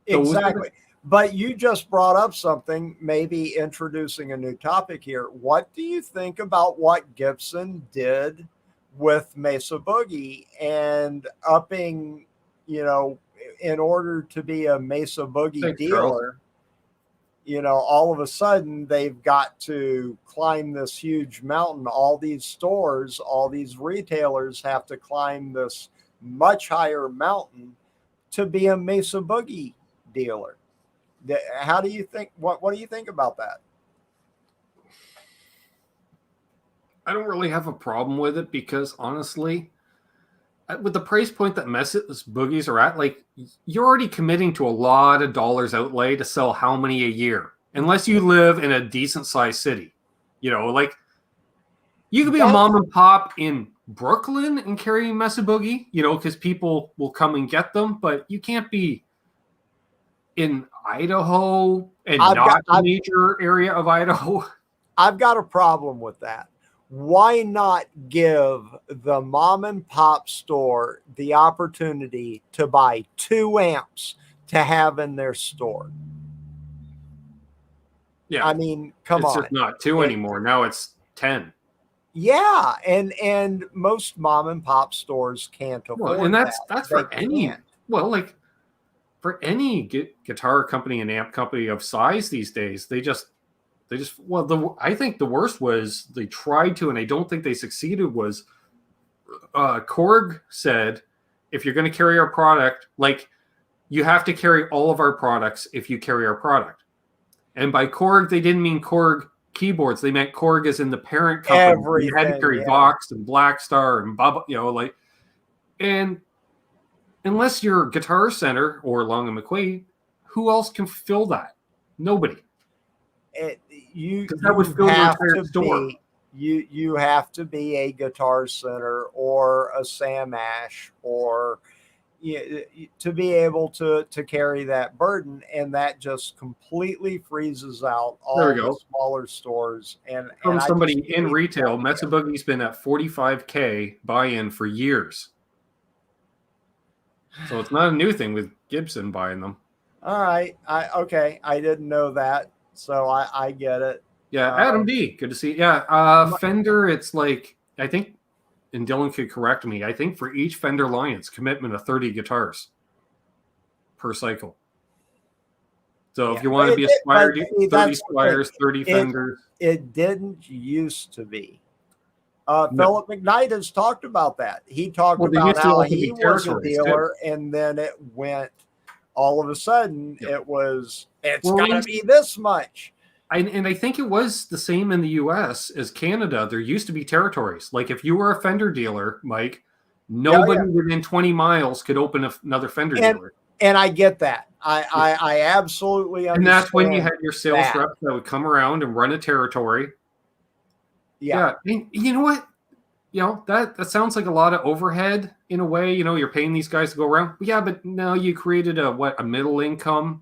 Exactly. But you just brought up something, maybe introducing a new topic here. What do you think about what Gibson did with Mesa Boogie and upping, you know, in order to be a Mesa Boogie dealer, you know, all of a sudden they've got to climb this huge mountain. All these stores, all these retailers have to climb this much higher mountain to be a Mesa Boogie dealer. How do you think? What do you think about that? I don't really have a problem with it because honestly, with the price point that Mesa Boogies are at, like you're already committing to a lot of dollars outlay to sell how many a year, unless you live in a decent sized city. You know, like you could be a mom and pop in Brooklyn and carry Mesa Boogie, you know, because people will come and get them, but you can't be in Idaho and not a major area of Idaho. I've got a problem with that. Why not give the mom and pop store the opportunity to buy 2 amps to have in their store? Yeah. I mean, come on. It's just not 2 anymore. Now it's 10. Yeah. And most mom and pop stores can't afford and that's that. For any, well, like for any guitar company and amp company of size these days, they just I think the worst was they tried to, and I don't think they succeeded, was Korg said, if you're going to carry our product, like you have to carry all of our products if you carry our product. And by Korg, they didn't mean Korg keyboards. They meant Korg as in the parent company. Everything, you had to carry Vox and Blackstar and Bubba, you know, like, and unless you're Guitar Center or Long and McQuaid, who else can fill that? Nobody. That would fill your entire store. You have to be a Guitar Center or a Sam Ash or to be able to carry that burden, and that just completely freezes out all the smaller stores. And from somebody in retail, Mesa Boogie's been at $45K buy-in for years. So it's not a new thing with Gibson buying them. All right. Okay. I didn't know that. So I get it. Yeah. Adam B. Good to see you. Yeah. Fender, it's like, I think, and Dylan could correct me, I think for each Fender line, it's commitment of 30 guitars per cycle. So if you want to be a Squire, 30 Squires, 30 Fenders. It didn't used to be. Philip McKnight has talked about that. He talked about how he was a dealer, and then it went all of a sudden. It's got to be this much. And I think it was the same in the U.S. as Canada. There used to be territories. Like if you were a Fender dealer, Mike, nobody within 20 miles could open another Fender dealer. And I get that. I absolutely understand. And that's when you had your sales reps that would come around and run a territory. Yeah. And you know what? You know, that sounds like a lot of overhead in a way. You know, you're paying these guys to go around. Yeah, but now you created a middle income,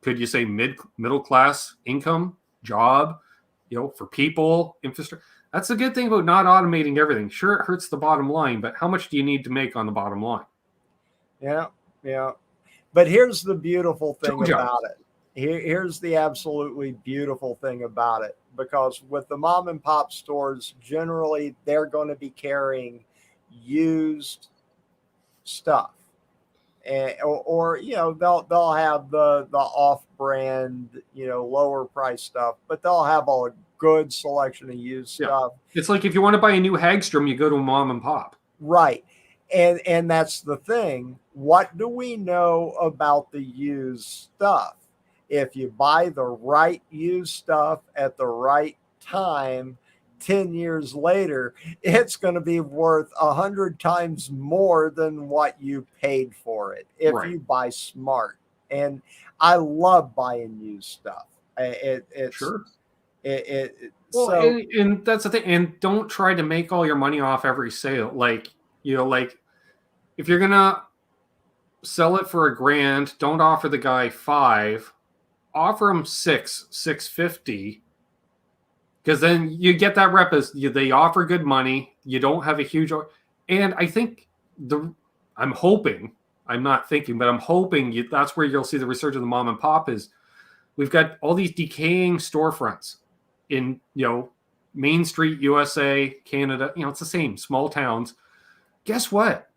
could you say middle class income job, you know, for people, infrastructure. That's the good thing about not automating everything. Sure, it hurts the bottom line, but how much do you need to make on the bottom line? Yeah. But here's the beautiful thing about it. Here's the absolutely beautiful thing about it, because with the mom and pop stores, generally they're going to be carrying used stuff, or you know, they'll have the off-brand, you know, lower price stuff, but they'll have a good selection of used stuff. It's like if you want to buy a new Hagstrom, you go to a mom and pop. Right. And that's the thing. What do we know about the used stuff? If you buy the right used stuff at the right time, 10 years later, it's going to be worth 100 times more than what you paid for it if you buy smart. And I love buying used stuff. It's sure. Well, So and that's the thing. And don't try to make all your money off every sale. Like, like if you're gonna sell it for $1,000, don't offer the guy 5, offer him 650, because then you get that rep as they offer good money. You don't have a huge, and I think I'm hoping, I'm not thinking, but I'm hoping that's where you'll see the resurgence of the mom and pop is we've got all these decaying storefronts in, Main Street, USA, Canada. It's the same, small towns. Guess what?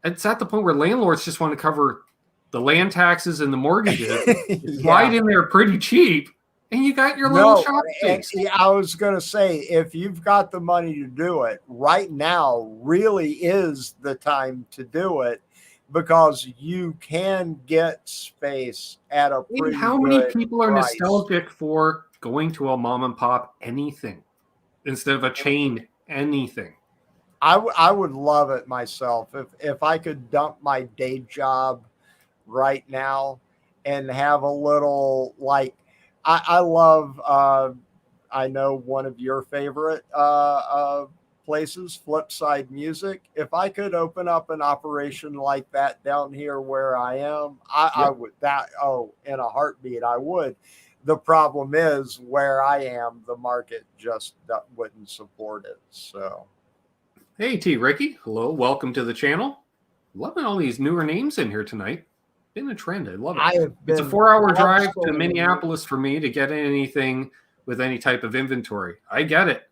It's at the point where landlords just want to cover the land taxes and the mortgages. It's right in there pretty cheap, and you got your little shop space. I was going to say, if you've got the money to do it, right now really is the time to do it, because you can get space at a pretty How many good people are price. nostalgic for going to a mom and pop anything instead of a chain anything? I would love it myself if I could dump my day job right now and have a little, like, I love I know one of your favorite places, Flipside Music. If I could open up an operation like that down here where I am, I would, in a heartbeat I would. The problem is where I am, the market just wouldn't support it. So hey, T. Ricky. Hello. Welcome to the channel. Loving all these newer names in here tonight. Been a trend. I love it. It's a 4-hour drive to Minneapolis for me to get anything with any type of inventory. I get it.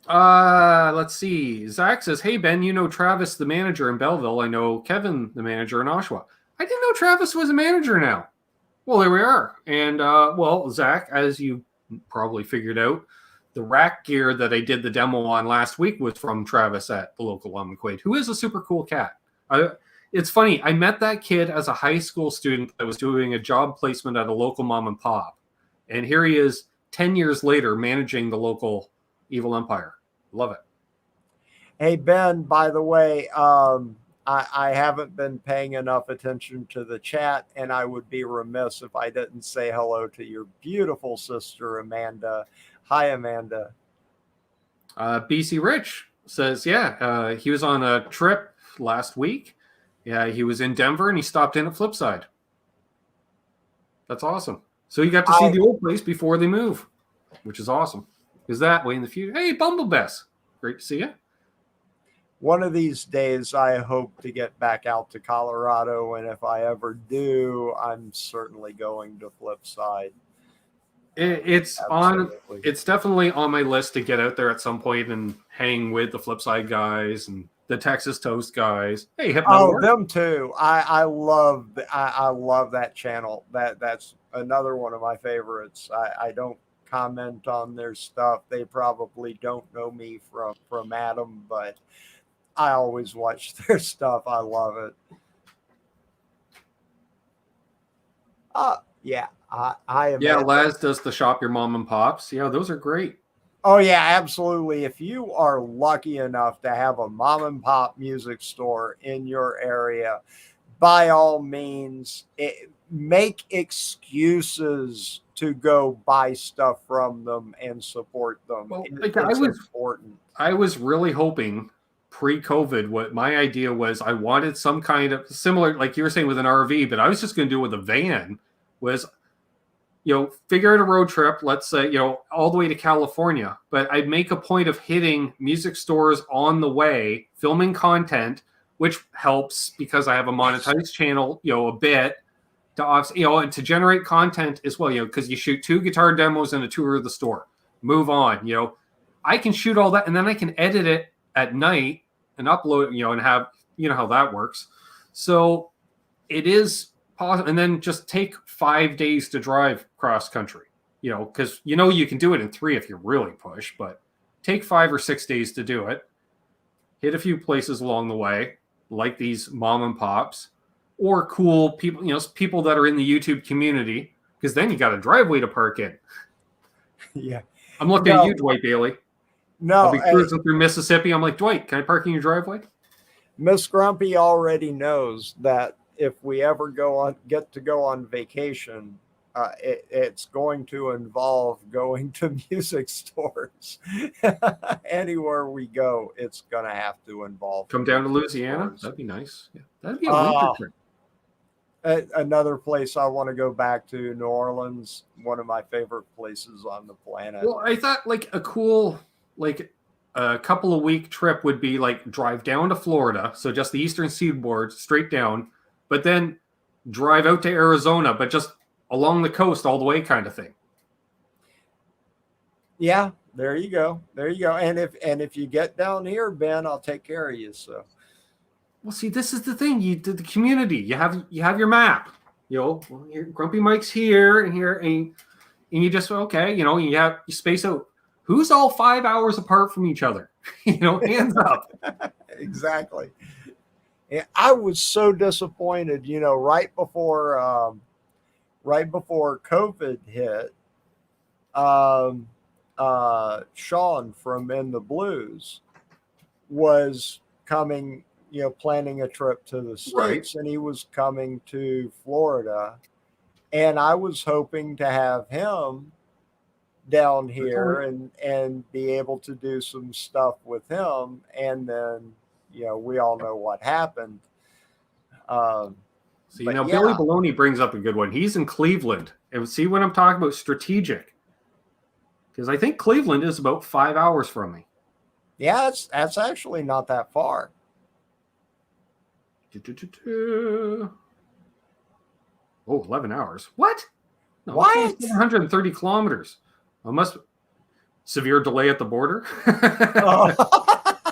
Let's see. Zach says, hey, Ben, you know Travis, the manager in Belleville. I know Kevin, the manager in Oshawa. I didn't know Travis was a manager now. Well, there we are. And, well, Zach, as you probably figured out, the rack gear that I did the demo on last week was from Travis at the local Quaid, who is a super cool cat. It's funny. I met that kid as a high school student that was doing a job placement at a local mom and pop. And here he is 10 years later managing the local Evil Empire. Love it. Hey, Ben, by the way, I haven't been paying enough attention to the chat, and I would be remiss if I didn't say hello to your beautiful sister, Amanda. Hi, Amanda. BC Rich says, yeah, he was on a trip last week. Yeah, he was in Denver, and he stopped in at Flipside. That's awesome. So you got to see the old place before they move, which is awesome. Because that way in the future, hey, Bumblebess, great to see you. One of these days, I hope to get back out to Colorado, and if I ever do, I'm certainly going to Flipside. It's definitely on my list to get out there at some point and hang with the Flipside guys and the Texas Toast guys. Hey, them too. I love that channel. That's another one of my favorites. I don't comment on their stuff. They probably don't know me from Adam, but I always watch their stuff. I love it. Yeah. Laz does the Shop Your Mom and Pops. Yeah, those are great. Oh, yeah, absolutely. If you are lucky enough to have a mom and pop music store in your area, by all means, make excuses to go buy stuff from them and support them. Well, important. I was really hoping pre-COVID, what my idea was, I wanted some kind of similar, like you were saying with an RV, but I was just going to do it with a van, was figure out a road trip, let's say, all the way to California. But I'd make a point of hitting music stores on the way, filming content, which helps because I have a monetized channel, a bit to and to generate content as well, because you shoot 2 guitar demos and a tour of the store. Move on, I can shoot all that and then I can edit it at night and upload, and have, how that works. So it is possible. And then just take 5 days to drive cross country, because you can do it in 3 if you really push, but take 5 or 6 days to do it. Hit a few places along the way, like these mom and pops or cool people, people that are in the YouTube community, because then you got a driveway to park in. Yeah. I'm looking at you, Dwight Bailey. No, I'll be cruising through Mississippi. I'm like, Dwight, can I park in your driveway? Miss Grumpy already knows that if we ever get to go on vacation, it's going to involve going to music stores. Anywhere we go, it's going to have to involve. Come down to Louisiana. Stores. That'd be nice. Yeah, that'd be a winter trip. Another place I want to go back to, New Orleans, one of my favorite places on the planet. Well, I thought like a cool, like a couple of week trip would be like drive down to Florida. So just the Eastern Seaboard straight down, but then drive out to Arizona, but just along the coast all the way kind of thing. Yeah, there you go. There you go. And if you get down here, Ben, I'll take care of you. So. Well, see, this is the thing. You did the community. You have your map. You know, well, Grumpy Mike's here, and you just okay. You know, you space out. Who's all 5 hours apart from each other? You know, hands up. Exactly. And I was so disappointed. You know, right before COVID hit, Sean from In the Blues was coming. You know, planning a trip to the States, right. And he was coming to Florida, and I was hoping to have him down here and be able to do some stuff with him. And then, you know, we all know what happened. So, you know, Billy Baloney brings up a good one. He's in Cleveland. And see what I'm talking about, strategic. Because I think Cleveland is about 5 hours from me. Yeah, that's actually not that far. Oh, 11 hours. What? No, what? 130 kilometers. Severe delay at the border.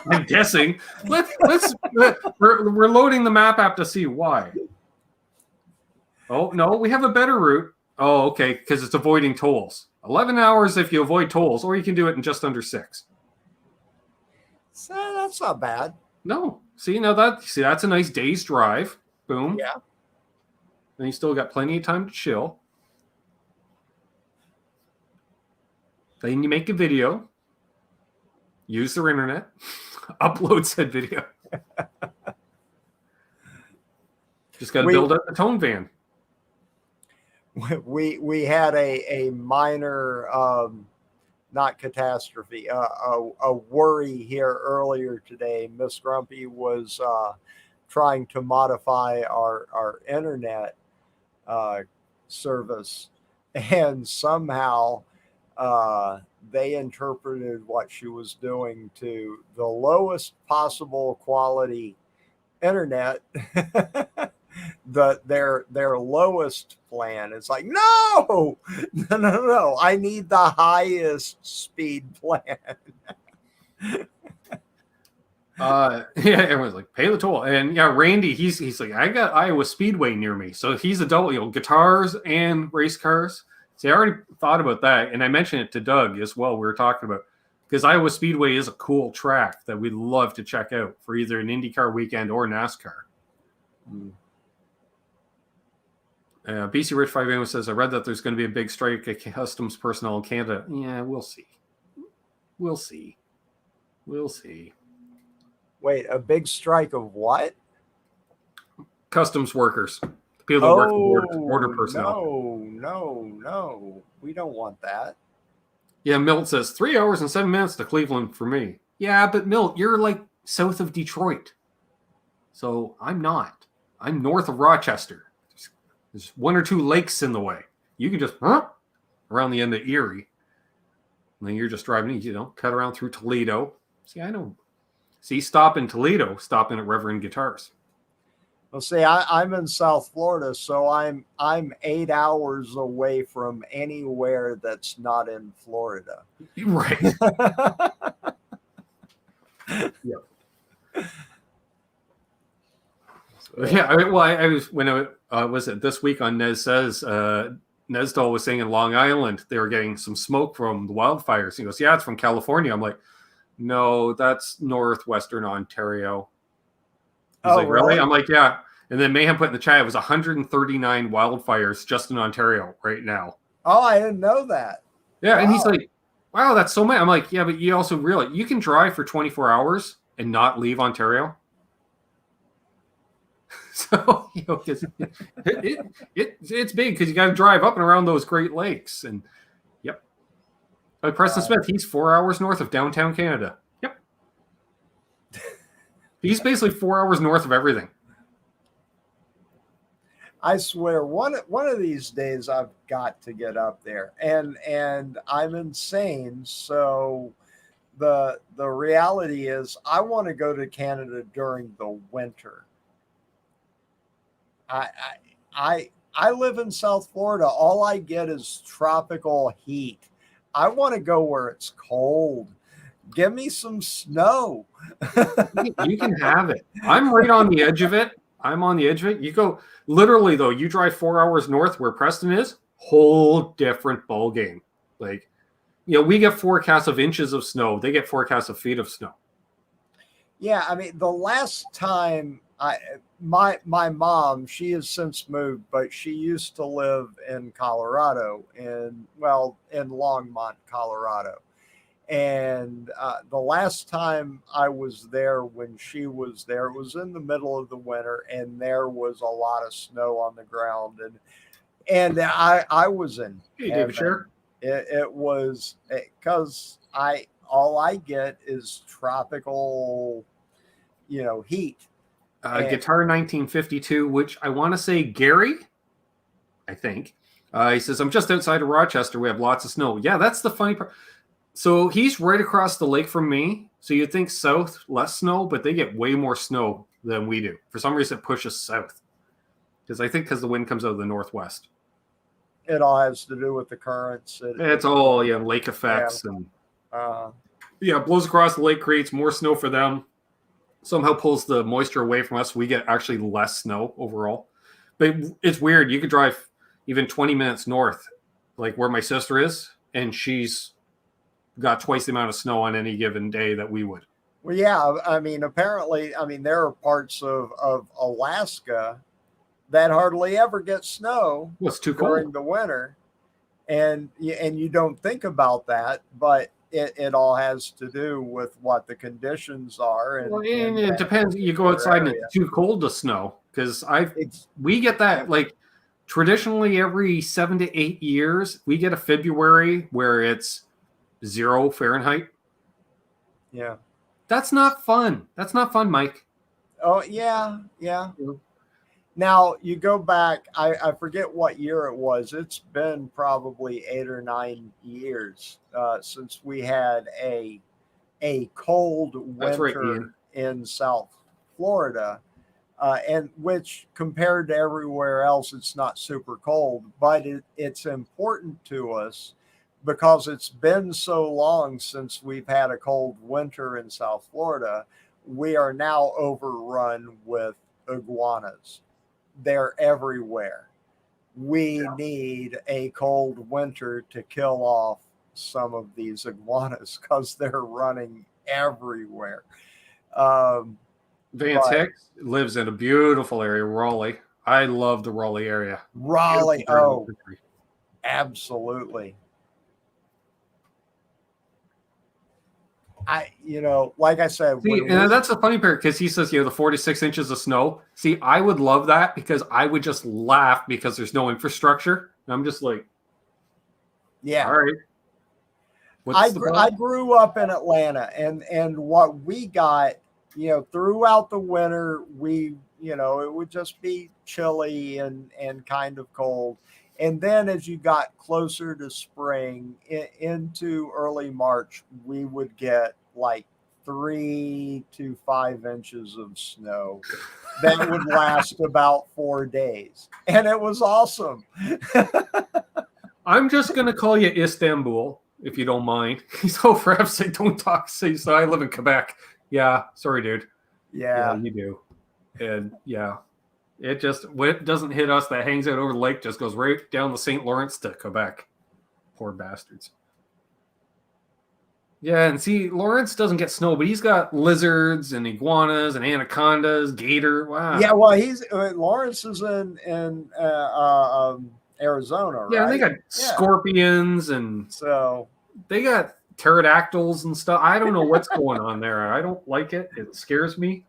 I'm guessing. We're loading the map app to see why. Oh, no, we have a better route. Oh, okay, because it's avoiding tolls. 11 hours if you avoid tolls, or you can do it in just under 6. So that's not bad. No. That's a nice day's drive. Boom. Yeah. And you still got plenty of time to chill. Then you make a video. Use their internet. Upload said video. Just got to build up the tone van. We had a minor not catastrophe, a worry here earlier today. Miss Grumpy was trying to modify our internet service, and somehow they interpreted what she was doing to the lowest possible quality internet. Their lowest plan is like, no, I need the highest speed plan. Yeah, everyone's like, pay the toll. And yeah, Randy, he's like, I got Iowa Speedway near me, so he's a double, you know, guitars and race cars. See, I already thought about that, and I mentioned it to Doug as well. We were talking about, because Iowa Speedway is a cool track that we'd love to check out for either an IndyCar weekend or NASCAR. BC Rich 5 says, I read that there's going to be a big strike at customs personnel in Canada. Yeah, we'll see. We'll see. Wait, a big strike of what? Customs workers. People that work for border personnel. No. We don't want that. Yeah, Milt says 3 hours and 7 minutes to Cleveland for me. Yeah, but Milt, you're like south of Detroit. So I'm not. I'm north of Rochester. There's one or two lakes in the way. You can just around the end of Erie. And then you're just driving, you know, cut around through Toledo. See, I know. See, stop in Toledo, stop in at Reverend Guitars. Well, see, I'm in South Florida, so I'm 8 hours away from anywhere that's not in Florida. Right. Yeah. Yeah. I was when I was it this week on Nez Says. Nesdal was saying in Long Island they were getting some smoke from the wildfires. He goes, "Yeah, it's from California." I'm like, "No, that's northwestern Ontario." He's like, "Really?" I'm like, "Yeah." And then Mayhem put in the chat, it was 139 wildfires just in Ontario right now. Oh, I didn't know that. Yeah, wow. And he's like, "Wow, that's so many." I'm like, "Yeah, but you also realize you can drive for 24 hours and not leave Ontario." So, you know, 'cause it's big because you got to drive up and around those Great Lakes. And yep. Like Preston Smith, he's 4 hours north of downtown Canada. Yep. He's basically 4 hours north of everything. I swear, one of these days I've got to get up there, and I'm insane. So the reality is, I want to go to Canada during the winter. I live in South Florida. All I get is tropical heat. I want to go where it's cold. Give me some snow. You can have it. I'm right on the edge of it. I'm on the edge of it. You go literally though. You drive 4 hours north where Preston is. Whole different ball game. Like, you know, we get forecasts of inches of snow. They get forecasts of feet of snow. Yeah, I mean, the last time my mom, she has since moved, but she used to live in Colorado, in Longmont, Colorado. And the last time I was there, when she was there, it was in the middle of the winter, and there was a lot of snow on the ground, and I was in Hey, David, sure. It was because all I get is tropical, you know, heat. Guitar 1952, which I want to say Gary, I think. He says, I'm just outside of Rochester. We have lots of snow. Yeah, that's the funny part. So he's right across the lake from me. So you'd think south, less snow, but they get way more snow than we do. For some reason, it pushes south. Because the wind comes out of the northwest. It all has to do with the currents. It's all, lake effects. Yeah. And it blows across the lake, creates more snow for them. Somehow pulls the moisture away from us. We get actually less snow overall. But it's weird. You could drive even 20 minutes north, like where my sister is, and she's got twice the amount of snow on any given day that we would. Well, yeah. I mean, apparently, there are parts of Alaska that hardly ever get snow. Well, it's too cold during the winter. And you don't think about that, but it all has to do with what the conditions are. And it depends. You go outside and it's too cold to snow, because we get that like traditionally every 7 to 8 years we get a February where it's 0 Fahrenheit. Yeah, that's not fun. That's not fun, Mike. Oh yeah. Now you go back. I forget what year it was. It's been probably 8 or 9 years since we had a cold winter in South Florida, and which compared to everywhere else, it's not super cold, but it's important to us because it's been so long since we've had a cold winter in South Florida. We are now overrun with iguanas. They're everywhere. We need a cold winter to kill off some of these iguanas because they're running everywhere. Vance Hicks lives in a beautiful area, Raleigh. I love the Raleigh area. Raleigh, absolutely. Like I said, that's the funny part, because he says, the 46 inches of snow. See, I would love that because I would just laugh because there's no infrastructure. And I'm just like, yeah, all right. I grew up in Atlanta, and what we got, throughout the winter, it would just be chilly and kind of cold. And then as you got closer to spring into early March, we would get like 3 to 5 inches of snow that would last about 4 days. And it was awesome. I'm just going to call you Istanbul, if you don't mind. So for F's sake, don't talk. So I live in Quebec. Yeah. Sorry, dude. Yeah, you do. And it just, when it doesn't hit us, that hangs out over the lake, just goes right down the St. Lawrence to Quebec. Poor bastards. Yeah, and see, Lawrence doesn't get snow, but he's got lizards and iguanas and anacondas, gator. Wow. Yeah, well, Lawrence is in Arizona, right? Yeah, they got scorpions, and so they got pterodactyls and stuff. I don't know what's going on there. I don't like it. It scares me.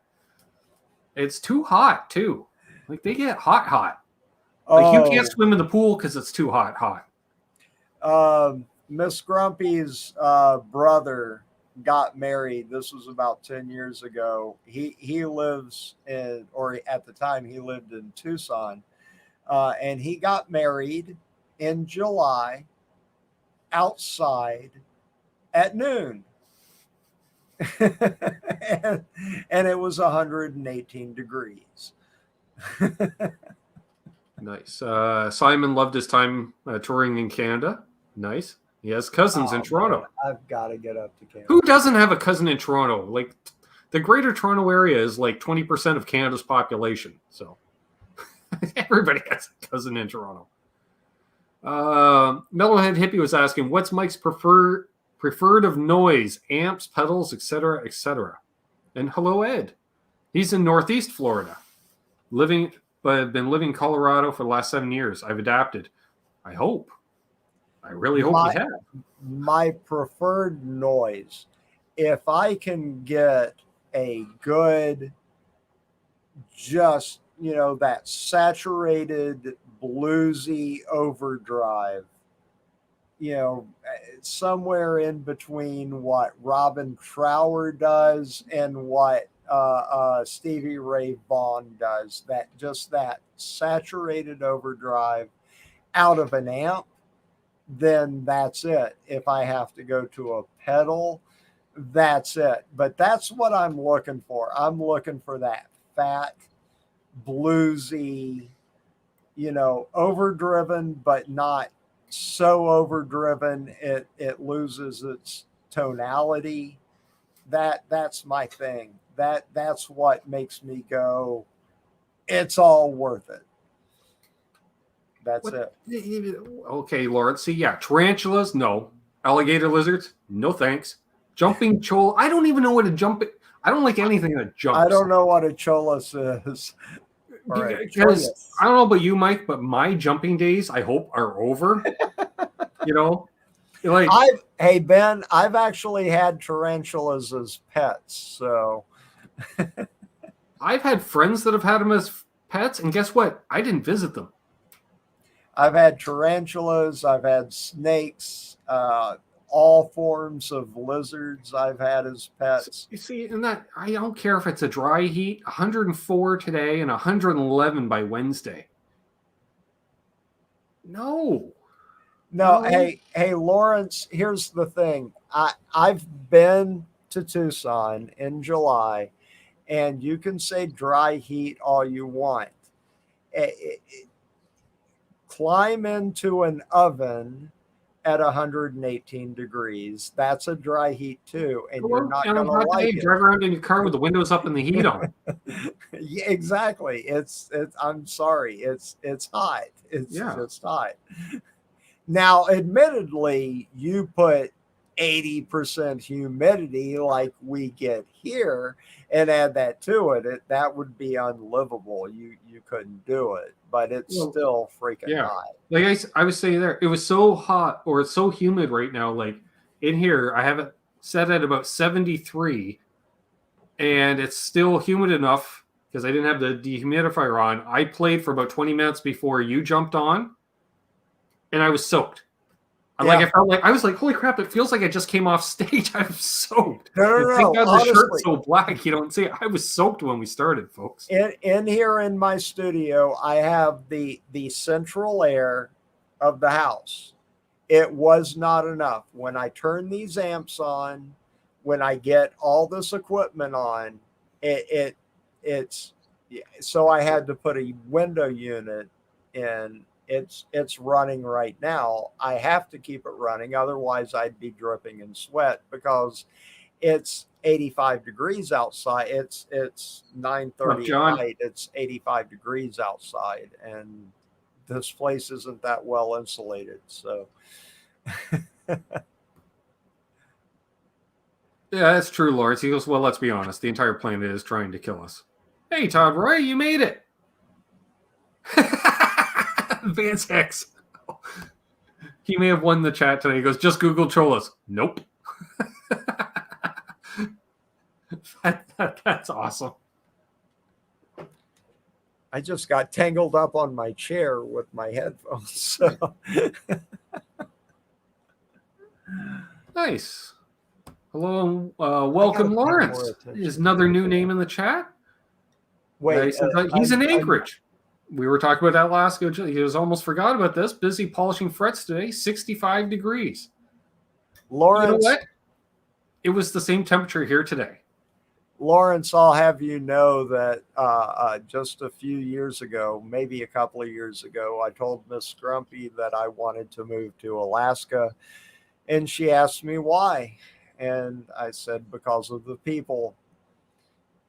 It's too hot, too. Like they get hot. Like you can't swim in the pool because it's too hot. Miss Grumpy's brother got married. This was about 10 years ago. He lives in, or at the time he lived in Tucson, and he got married in July outside at noon. and it was 118 degrees. Nice. Simon loved his time touring in Canada. Nice. He has cousins in Toronto. Man, I've got to get up to Canada. Who doesn't have a cousin in Toronto? Like the greater Toronto area is like 20% of Canada's population. So everybody has a cousin in Toronto. Metalhead Hippie was asking, what's Mike's preferred of noise, amps, pedals, etc., etc.? And hello, Ed. He's in Northeast Florida, but I've been living in Colorado for the last 7 years. I've adapted. I hope. I really hope you have. My preferred noise, if I can get a good, just, that saturated bluesy overdrive, somewhere in between what Robin Trower does and what Stevie Ray Vaughan does, that saturated overdrive out of an amp, then that's it. If I have to go to a pedal, that's it. But that's what I'm looking for. I'm looking for that fat, bluesy, overdriven, but not so overdriven it loses its tonality. That's my thing. That's what makes me go, it's all worth it. That's it. Okay, Lawrence. See, yeah, tarantulas, no. Alligator lizards, no thanks. Jumping chol. I don't even know what a jump. I don't like anything that jumps. I don't know what a cholas is. Because I don't know about you, Mike, but my jumping days, I hope, are over. Hey Ben, I've actually had tarantulas as pets, so I've had friends that have had them as pets, and guess what? I didn't visit them. I've had tarantulas, I've had snakes, all forms of lizards I've had as pets. You see, and that I don't care if it's a dry heat, 104 today and 111 by Wednesday. No. Hey, Lawrence, here's the thing. I've been to Tucson in July, and you can say dry heat all you want. Climb into an oven at 118 degrees. That's a dry heat too, and you're not going to like it. Drive around in your car with the windows up and the heat on. Yeah, exactly. It's. I'm sorry. It's hot. It's just hot. Now, admittedly, you put 80% humidity like we get here and add that to it, that would be unlivable. You couldn't do it, but it's still freaking hot. Like I was saying there, it was so hot, or it's so humid right now. Like in here, I have it set at about 73, and it's still humid enough because I didn't have the dehumidifier on. I played for about 20 minutes before you jumped on, and I was soaked. I was like, holy crap, it feels like I just came off stage. I'm soaked. No. Thank God the shirt's so black. You don't see it. I was soaked when we started, folks. In here in my studio, I have the central air of the house. It was not enough. When I turn these amps on, when I get all this equipment on, it's so I had to put a window unit in. It's running right now. I have to keep it running, otherwise I'd be dripping in sweat because it's 85 degrees outside. It's 9:30 at night. It's 85 degrees outside, and this place isn't that well insulated. So, yeah, that's true, Lawrence. He goes, well, let's be honest. The entire planet is trying to kill us. Hey, Todd Roy, you made it. Vance Hex. He may have won the chat today. He goes, just Google Cholas. Nope. That's awesome. I just got tangled up on my chair with my headphones. So. Nice. Hello, welcome, Lawrence. Is another new name in the chat. Wait, he's in Anchorage. We were talking about that last. He was almost forgot about this. Busy polishing frets today. 65 degrees. Lawrence, you know what? It was the same temperature here today. Lawrence, I'll have you know that just a few years ago, maybe a couple of years ago, I told Miss Grumpy that I wanted to move to Alaska. And she asked me why. And I said, because of the people.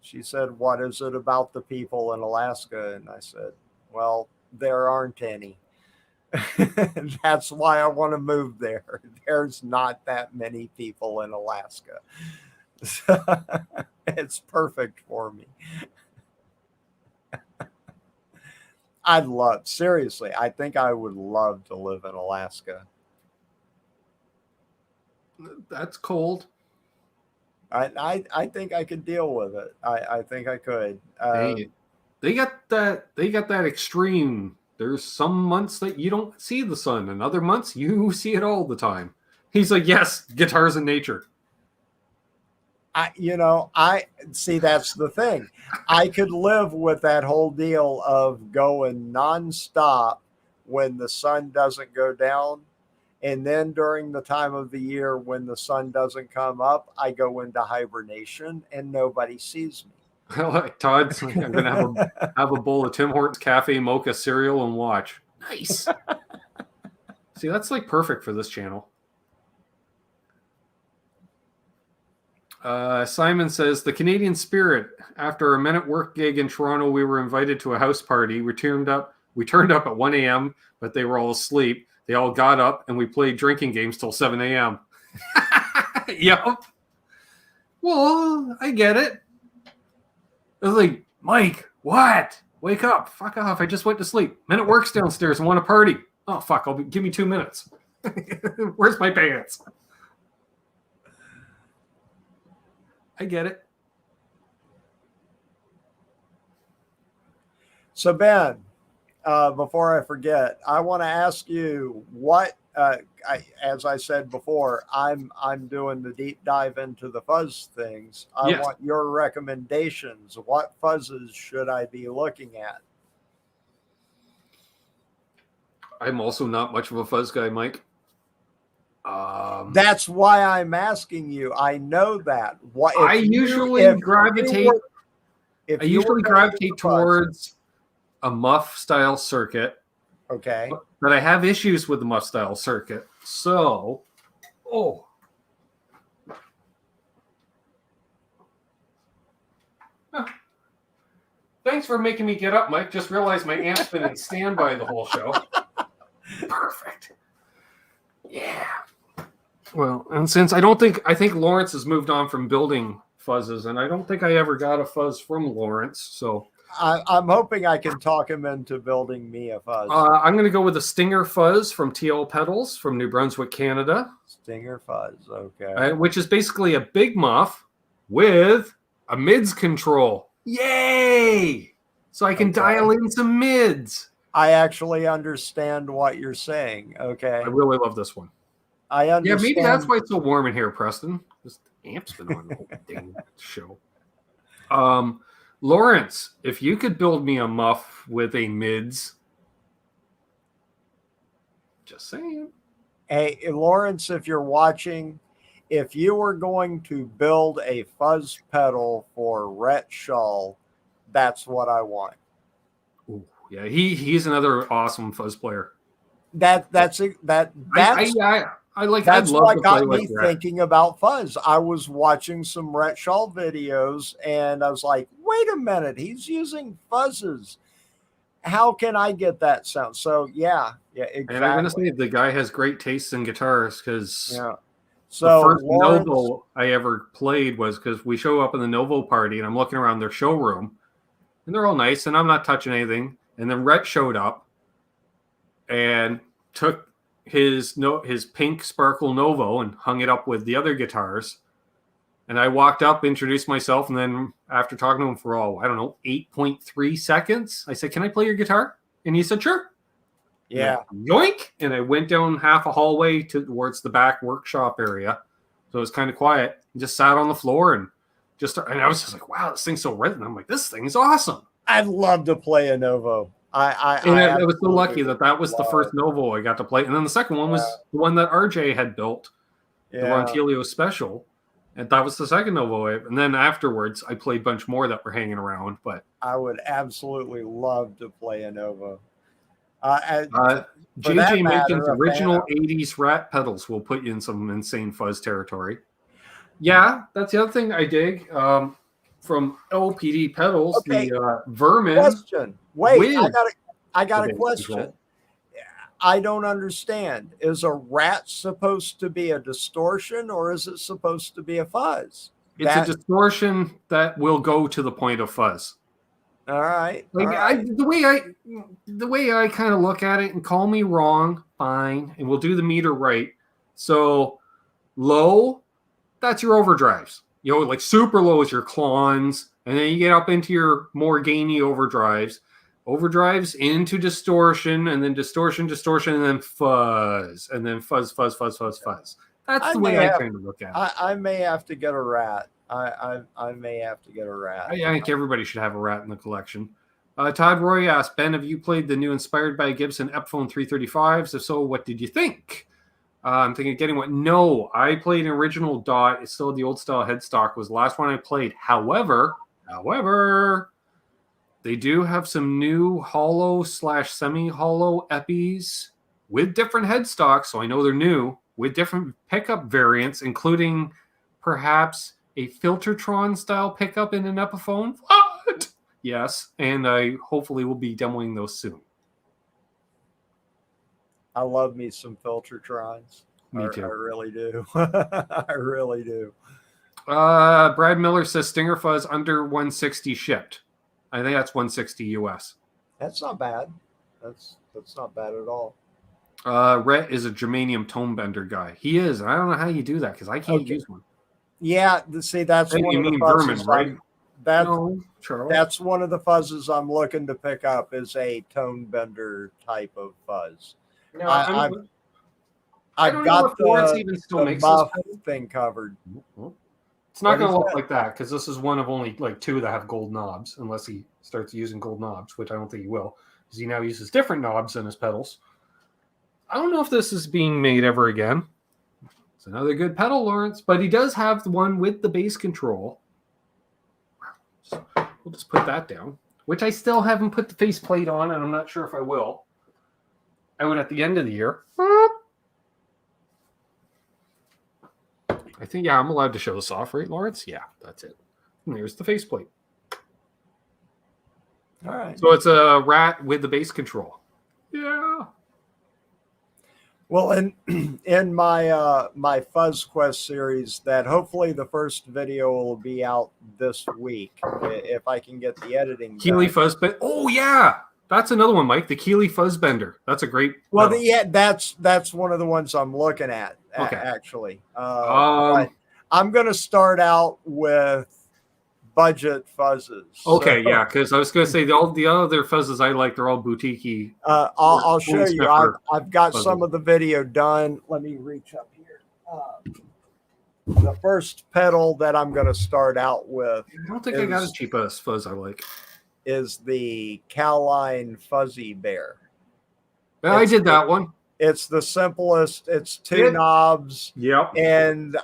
She said, what is it about the people in Alaska? And I said, well, there aren't any. That's why I want to move there. There's not that many people in Alaska. So, it's perfect for me. Seriously, I think I would love to live in Alaska. That's cold. I think I could deal with it. I think I could. They got that extreme. There's some months that you don't see the sun, and other months you see it all the time. He's like, yes, guitars in nature. I see, that's the thing. I could live with that whole deal of going nonstop when the sun doesn't go down. And then during the time of the year when the sun doesn't come up, I go into hibernation and nobody sees me. Todd's like, I'm going to have a bowl of Tim Hortons Cafe Mocha cereal and watch. Nice. See, that's like perfect for this channel. Simon says, the Canadian spirit. After a Men at Work gig in Toronto, we were invited to a house party. We turned up at 1 a.m., but they were all asleep. They all got up, and we played drinking games till 7 a.m. Yep. Well, I get it. I was like, Mike, what? Wake up. Fuck off. I just went to sleep. Men at Work's downstairs and want to party. Oh, fuck. Give me 2 minutes. Where's my pants? I get it. So, Ben, before I forget, I want to ask you what, as I said before, I'm doing the deep dive into the fuzz things. I want your recommendations. What fuzzes should I be looking at? I'm also not much of a fuzz guy, Mike. That's why I'm asking you. I know that. I usually gravitate towards a muff style circuit. Okay. But I have issues with the muff style circuit. So, thanks for making me get up, Mike. Just realized my amp's been in standby the whole show. Perfect. Yeah. Well, and since I think Lawrence has moved on from building fuzzes, and I don't think I ever got a fuzz from Lawrence. So I'm hoping I can talk him into building me a fuzz. I'm going to go with a Stinger fuzz from TL Pedals from New Brunswick, Canada. Stinger fuzz, okay. Which is basically a big muff with a mids control. Yay! So I can dial in some mids. I actually understand what you're saying. Okay. I really love this one. I understand. Yeah, maybe that's why it's so warm in here, Preston. This amp's been on the whole dang show. Lawrence, if you could build me a muff with a mids, just saying. Hey, Lawrence, if you're watching, if you were going to build a fuzz pedal for Rhett Shull, that's what I want. Ooh, yeah, he's another awesome fuzz player. That's what got me thinking about fuzz. I was watching some Rhett Shull videos and I was like, wait a minute, he's using fuzzes. How can I get that sound? So yeah, exactly. And I'm going to say the guy has great taste in guitars because so the first Novo I ever played was because we show up in the Novo party and I'm looking around their showroom and they're all nice and I'm not touching anything. And then Rhett showed up and took his pink Sparkle Novo and hung it up with the other guitars And I walked up, introduced myself, and then after talking to him for 8.3 seconds, I said, "Can I play your guitar?" And he said, "Sure." Yeah. Yoink! And I went down half a hallway towards the back workshop area. So it was kind of quiet. I just sat on the floor and I was just like, wow, this thing's so red. And I'm like, this thing's awesome. I'd love to play a Novo. I was so lucky that was the first Novo I got to play. And then the second one was the one that RJ had built, the Rontilio Special. And that was the second Novo. And then afterwards, I played a bunch more that were hanging around. But I would absolutely love to play a Novo. JJ Makin's original 80s Rat pedals will put you in some insane fuzz territory. Yeah, that's the other thing I dig from LPD Pedals. Okay. The Vermin. Question. Wait, I got a question. Control. I don't understand. Is a Rat supposed to be a distortion or is it supposed to be a fuzz? It's a distortion that will go to the point of fuzz. All right. The way I kind of look at it, and call me wrong, fine, and we'll do the meter right. So low, that's your overdrives. Like super low is your clones, and then you get up into your more gainy overdrives. Overdrives into distortion, and then distortion, and then fuzz, and then fuzz. That's the way I kind of look at it. I may have to get a Rat. I may have to get a Rat. I think everybody should have a Rat in the collection. Todd Roy asked, Ben, have you played the new Inspired by Gibson Epiphone 335s? If so, what did you think? I'm thinking of getting one. No, I played an original Dot. It's still the old style headstock. Was the last one I played. However, they do have some new hollow / semi-hollow Epis with different headstocks. So I know they're new with different pickup variants, including perhaps a Filtertron style pickup in an Epiphone. What? Yes, and I hopefully will be demoing those soon. I love me some Filtertrons. Me too. I really do. I really do. Brad Miller says Stinger Fuzz under 160 shipped. I think that's 160 US. That's not bad. That's not bad at all. Rhett is a germanium tone bender guy. He is. I don't know how you do that because I can't use one. Yeah, see, that's one of the fuzzes, Vermin, right? That's one of the fuzzes I'm looking to pick up is a tone bender type of fuzz. No, I've got the muff thing covered. It's not going to look like that because this is one of only like 2 that have gold knobs, unless he starts using gold knobs, which I don't think he will, because he now uses different knobs in his pedals. I don't know if this is being made ever again. It's another good pedal, Lawrence, but he does have the one with the bass control. So we'll just put that down, which I still haven't put the faceplate on, and I'm not sure if I will. I would at the end of the year. I think, I'm allowed to show this off, right, Lawrence? Yeah, that's it. And there's the faceplate. All right. So it's a Rat with the bass control. Yeah. Well, in my my Fuzz Quest series, that hopefully the first video will be out this week if I can get the editing. Keeley Fuzzbender. Oh yeah, that's another one, Mike. The Keeley Fuzzbender. That's a great. Well, that's one of the ones I'm looking at. Okay. Actually, I'm going to start out with budget fuzzes. Okay, yeah, because I was going to say all the other fuzzes I like, they're all boutique-y. I'll show you. I've got some of the video done. Let me reach up here. The first pedal that I'm going to start out with. I don't think I got a cheapest fuzz I like. Is the Cowline Fuzzy Bear. Yeah, I did that one. It's the simplest. It's 2 knobs. Yep. And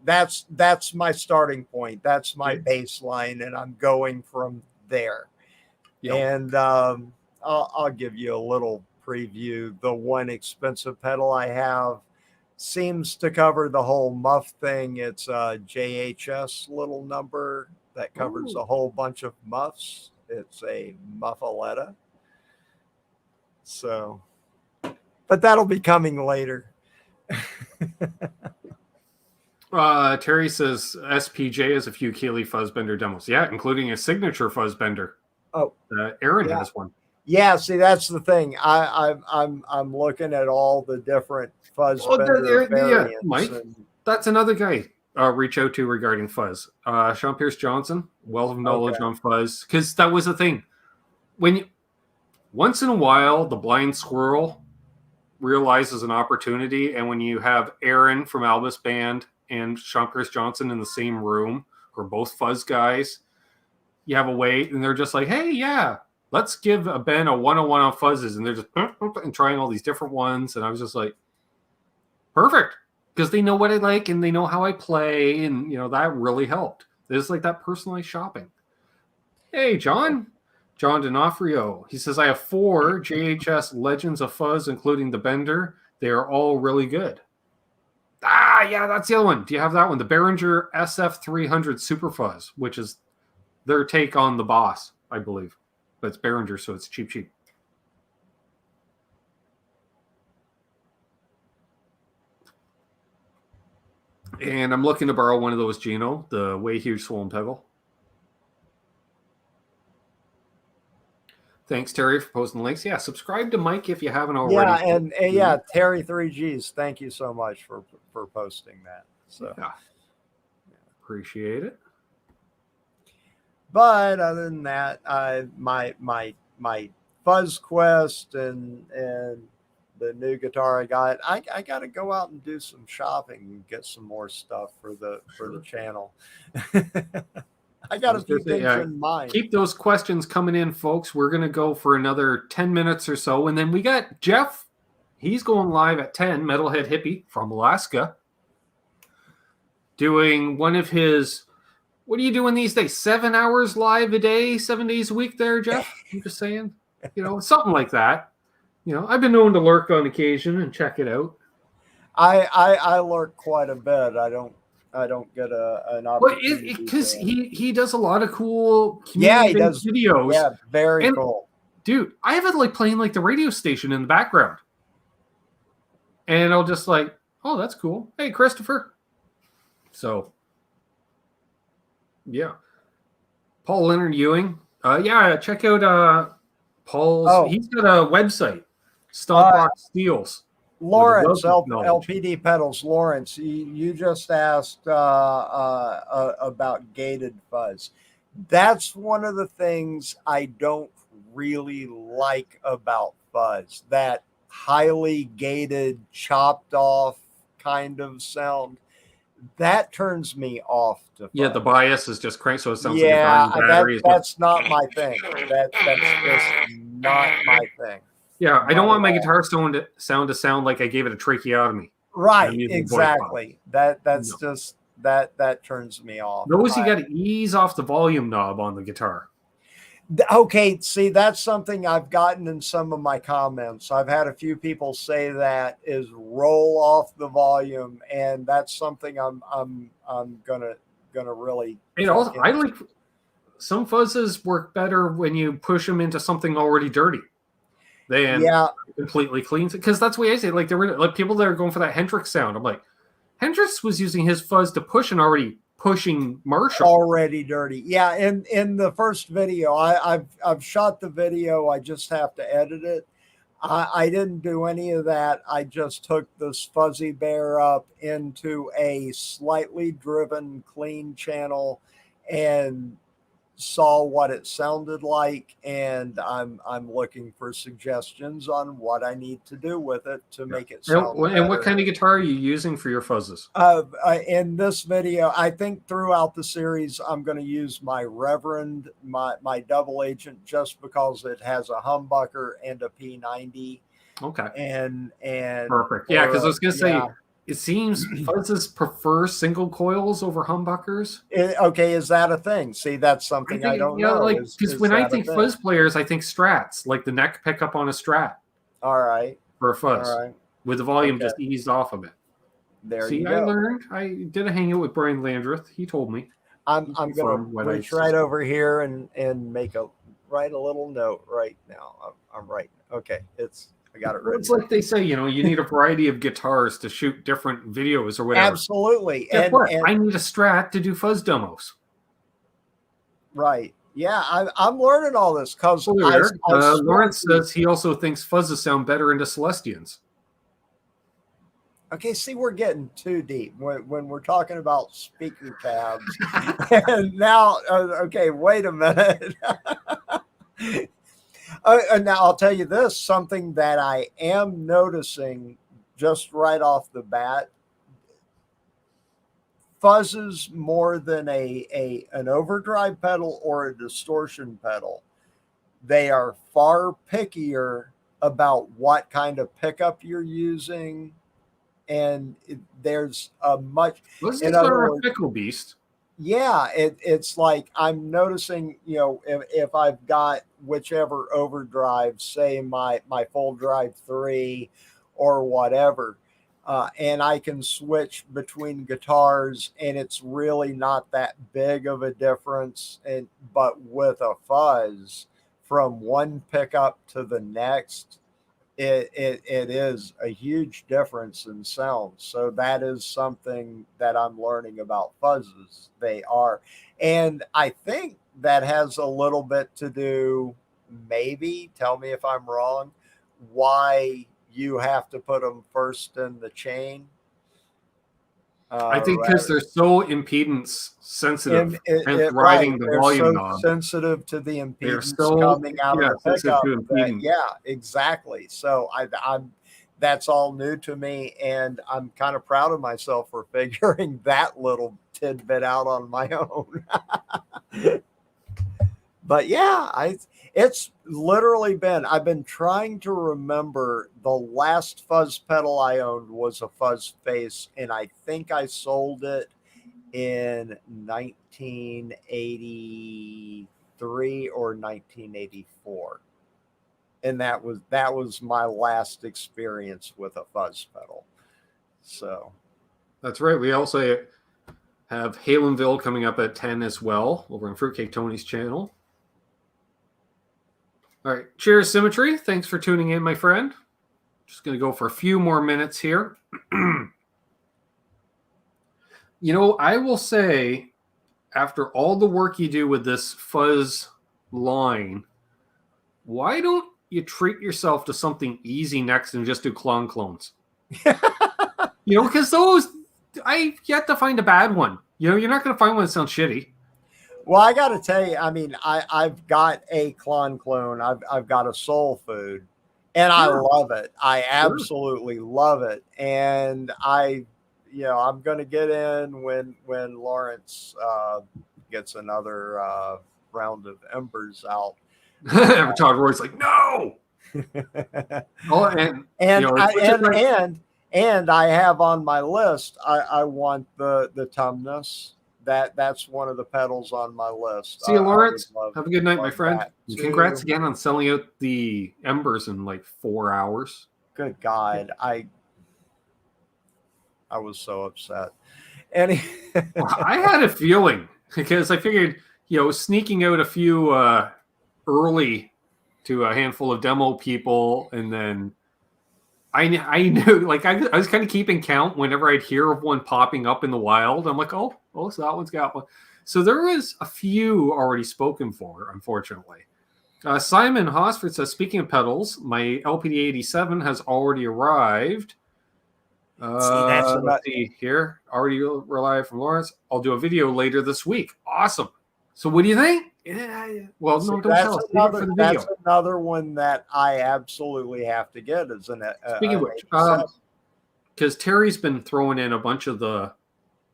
that's my starting point. That's my baseline, and I'm going from there. Yep. And I'll give you a little preview. The one expensive pedal I have seems to cover the whole muff thing. It's a JHS little number that covers a whole bunch of muffs. It's a Muffaletta. So. But that'll be coming later. Terry says SPJ has a few Keeley Fuzzbender demos. Yeah, including a signature Fuzzbender. Oh, Aaron has one. Yeah, see, that's the thing. I'm looking at all the different Fuzzbender variants. Mike, that's another guy. reach out to regarding Fuzz. Sean Pierce Johnson, wealth of knowledge on Fuzz, because that was the thing. Once in a while, the blind squirrel realizes an opportunity, and when you have Aaron from Albus Band and Sean Pierce Johnson in the same room, who are both Fuzz guys, you have a way, and they're just like, hey, yeah, let's give Ben a 101 on Fuzzes, and they're just and trying all these different ones, and I was just like, perfect, because they know what I like, and they know how I play, and, that really helped. It's like that personalized shopping. Hey, John D'Onofrio. He says, I have 4 JHS Legends of Fuzz, including the Bender. They are all really good. Yeah, that's the other one. Do you have that one? The Behringer SF300 Super Fuzz, which is their take on the Boss, I believe. But it's Behringer, so it's cheap. And I'm looking to borrow one of those, Gino, the Way Huge Swollen Pebble. Thanks, Terry, for posting the links. Yeah, subscribe to Mike if you haven't already. Yeah, and Terry 3Gs, thank you so much for posting that. So yeah. Appreciate it. But other than that, my Fuzz Quest and the new guitar I got to go out and do some shopping and get some more stuff for the channel. I got a few things in mind. Keep those questions coming in, folks. We're going to go for another 10 minutes or so. And then we got Jeff. He's going live at 10, Metalhead Hippie from Alaska, doing one of his, what are you doing these days? 7 hours live a day, 7 days a week there, Jeff? I'm just saying, something like that. I've been known to lurk on occasion and check it out. I lurk quite a bit. I don't get an opportunity. Because he does a lot of cool community-based videos. Yeah, very cool. Dude, I have it playing the radio station in the background. And I'll just oh, that's cool. Hey, Christopher. So, yeah. Paul Leonard Ewing. Check out Paul's. Oh. He's got a website, Stompbox Steels. Lawrence, LPD Pedals. Lawrence, you just asked about gated fuzz. That's one of the things I don't really like about fuzz. That highly gated, chopped off kind of sound. That turns me off to fuzz. Yeah, the bias is just cranked, so it sounds like a dying battery. That's not my thing. That's just not my thing. Yeah, I don't want my guitar sound to sound like I gave it a tracheotomy. Right, exactly. That turns me off. Notice you got to ease off the volume knob on the guitar. Okay, see, that's something I've gotten in some of my comments. I've had a few people say that is roll off the volume, and that's something I'm gonna really. I like some fuzzes work better when you push them into something already dirty. Then completely clean, because that's the way I say it. There were people that are going for that Hendrix sound. I'm like, Hendrix was using his fuzz to push an already pushing Marshall. Already dirty. Yeah, in the first video, I've shot the video. I just have to edit it. I didn't do any of that. I just took this Fuzzy Bear up into a slightly driven clean channel and saw what it sounded like, and I'm looking for suggestions on what I need to do with it to make it sound better. And what kind of guitar are you using for your fuzzes? In this video, I think throughout the series, I'm going to use my Reverend, my double agent, just because it has a humbucker and a P90. Okay. And perfect. Yeah, because I was going to say, it seems fuzzes prefer single coils over humbuckers. Okay, is that a thing? See, that's something I don't know. Because when I think fuzz players, I think strats, like the neck pickup on a Strat. All right. For a fuzz. All right. With the volume just eased off of it. There you go. I learned. I did a hangout with Brian Landreth. He told me. I'm going to reach right over here and write a little note right now. I'm writing. Okay, I got it ready. It's like they say, you need a variety of guitars to shoot different videos or whatever. Absolutely. And I need a Strat to do fuzz demos. Right. Yeah, I'm learning all this because Lawrence says he also thinks fuzzes sound better into Celestians. Okay, see, we're getting too deep when we're talking about speaker tabs. And now, okay, wait a minute. And now I'll tell you this, something that I am noticing just right off the bat, fuzzes more than an overdrive pedal or a distortion pedal. They are far pickier about what kind of pickup you're using, and there's a much, This in is other sort of a words, fickle beast. yeah, it's like I'm noticing, if I've got whichever overdrive, say my full drive 3 or whatever, and I can switch between guitars, and it's really not that big of a difference. And but with a fuzz, from one pickup to the next, it is a huge difference in sound. So that is something that I'm learning about fuzzes. They are. And I think that has a little bit to do, maybe, tell me if I'm wrong, why you have to put them first in the chain. I think because they're so impedance sensitive and Right, driving the they're volume so knob. sensitive to the They're impedance so coming out of the sensitive pickup to that, impedance. yeah, exactly. So I'm that's all new to me, and I'm kind of proud of myself for figuring that little tidbit out on my own. But yeah, it's literally been, I've been trying to remember, the last fuzz pedal I owned was a fuzz face, and I think I sold it in 1983 or 1984. And that was my last experience with a fuzz pedal. So That's right. We also have Halenville coming up at 10 as well over on Fruitcake Tony's channel. All right. Cheers, Symmetry. Thanks for tuning in, my friend. Just going to go for a few more minutes here. I will say, after all the work you do with this fuzz line, why don't you treat yourself to something easy next and just do clones? Because those, I've yet to find a bad one. You're not going to find one that sounds shitty. Well, I got to tell you, I mean, I've got a clone. I've got a soul food, and I love it. I absolutely love it. And I'm going to get in when Lawrence gets another round of embers out. Todd Roy's like, no. And I have on my list, I want the Tumnus. That's one of the pedals on my list. See you, Lawrence. Have a good night, my friend. Congrats again on selling out the embers in like 4 hours. Good God. I was so upset. And I had a feeling, because I figured, sneaking out a few early to a handful of demo people, and then I knew, like, I was kind of keeping count whenever I'd hear of one popping up in the wild. I'm like, oh, so that one's got one. So there was a few already spoken for, unfortunately. Simon Hosford says, speaking of pedals, my LPD 87 has already arrived. Let's see here. Already arrived from Lawrence. I'll do a video later this week. Awesome. So what do you think? Well, no, don't tell us. That's another one that I absolutely have to get. Speaking of which, because Terry's been throwing in a bunch of the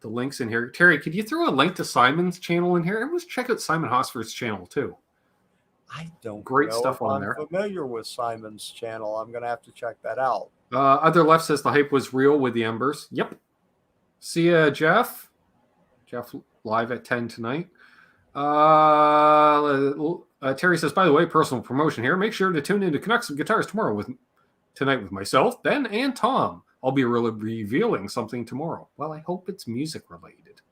links in here. Terry, could you throw a link to Simon's channel in here? And let's check out Simon Hosford's channel too. I don't Great stuff on there. I'm familiar with Simon's channel. I'm going to have to check that out. Other Left says the hype was real with the embers. Yep. See ya, Jeff. Jeff live at 10 tonight. Terry says, by the way, personal promotion here. Make sure to tune in to Connect Some Guitars tonight with myself, Ben, and Tom. I'll be really revealing something tomorrow. Well, I hope it's music related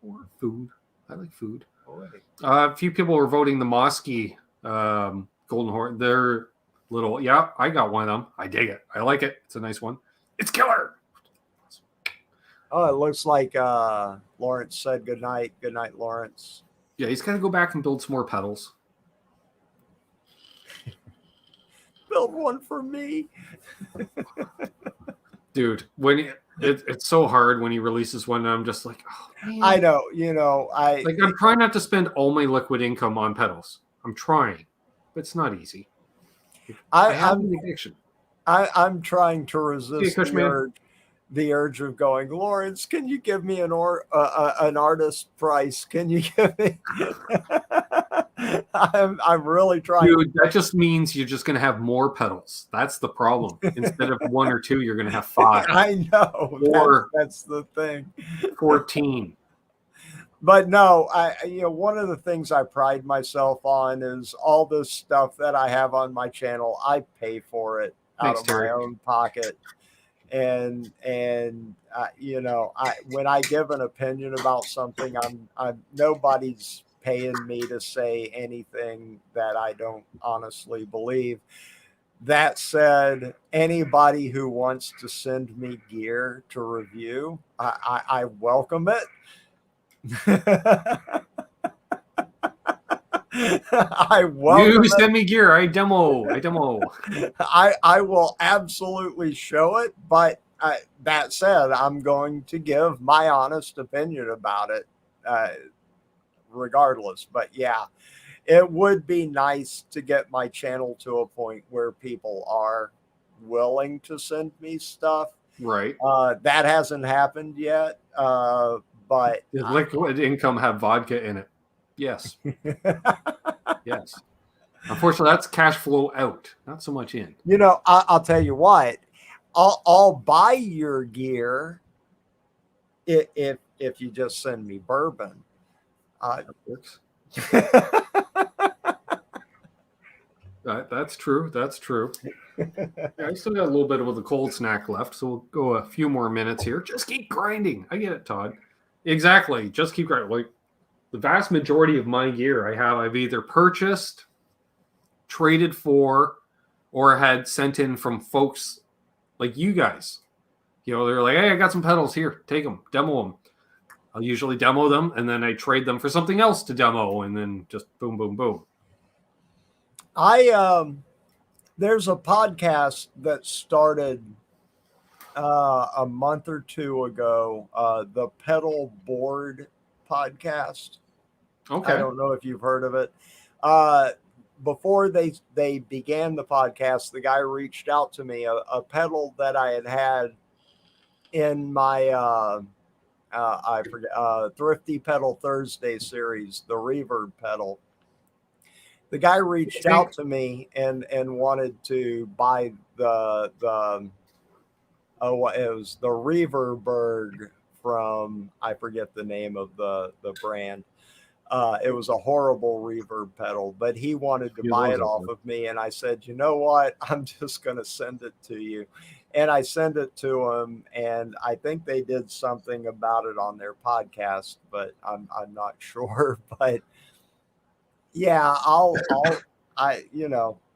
or food. I like food. A few people were voting the Mosky Golden Horn. They're little. Yeah, I got one of them. I dig it. I like it. It's a nice one. It's killer. Oh, it looks like Lawrence said good night. Good night, Lawrence. Yeah, he's got to go back and build some more pedals. Build one for me. Dude, it's so hard when he releases one, and I'm just like, oh, man. I know, I'm trying not to spend all my liquid income on pedals. I'm trying, but it's not easy. I have an addiction. I'm trying to resist Cushman. the urge of going, Lawrence, can you give me an artist price? Can you give me? I'm really trying. Dude, that just means you're just going to have more pedals. That's the problem. Instead of 1 or 2, you're going to have 5. I know. Or that's the thing. 14. But no, one of the things I pride myself on is all this stuff that I have on my channel. I pay for it out of my own pocket. And when I give an opinion about something, I'm nobody's paying me to say anything that I don't honestly believe. That said, anybody who wants to send me gear to review, I welcome it. You send me gear, I demo. I will absolutely show it, but that said, I'm going to give my honest opinion about it regardless. But yeah, it would be nice to get my channel to a point where people are willing to send me stuff. Right. That hasn't happened yet. But does liquid income have vodka in it? Yes. Yes. Unfortunately, that's cash flow out, not so much in. I'll tell you what. I'll buy your gear if you just send me bourbon. That works. That's true. That's true. Yeah, I still got a little bit of the cold snack left, so we'll go a few more minutes here. Just keep grinding. I get it, Todd. Exactly. Just keep grinding. Like the vast majority of my gear I've either purchased, traded for, or had sent in from folks like you guys. They're like, hey, I got some pedals here. Take them. Demo them. I'll usually demo them, and then I trade them for something else to demo, and then just boom, boom, boom. There's a podcast that started a month or two ago, the Pedal Board podcast. Okay. I don't know if you've heard of it. Before they began the podcast, the guy reached out to me, a pedal that I had in my I forget, Thrifty Pedal Thursday series, the Reverb pedal. The guy reached out to me and wanted to buy it was the Reverberg from, I forget the name of the brand. It was a horrible reverb pedal, but he wanted to buy it off of me. And I said, you know what? I'm just going to send it to you. And I sent it to him, and I think they did something about it on their podcast, but I'm not sure. But yeah,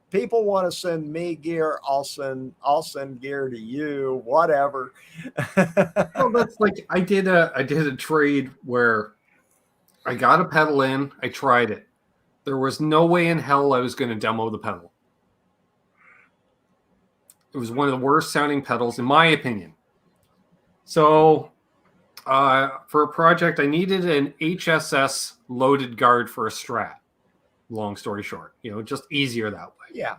people want to send me gear. I'll send gear to you, whatever. Well, that's like, I did a trade where I got a pedal in, I tried it. There was no way in hell I was going to demo the pedal. It was one of the worst sounding pedals, in my opinion. So for a project, I needed an HSS loaded guard for a Strat. Long story short, just easier that way. Yeah.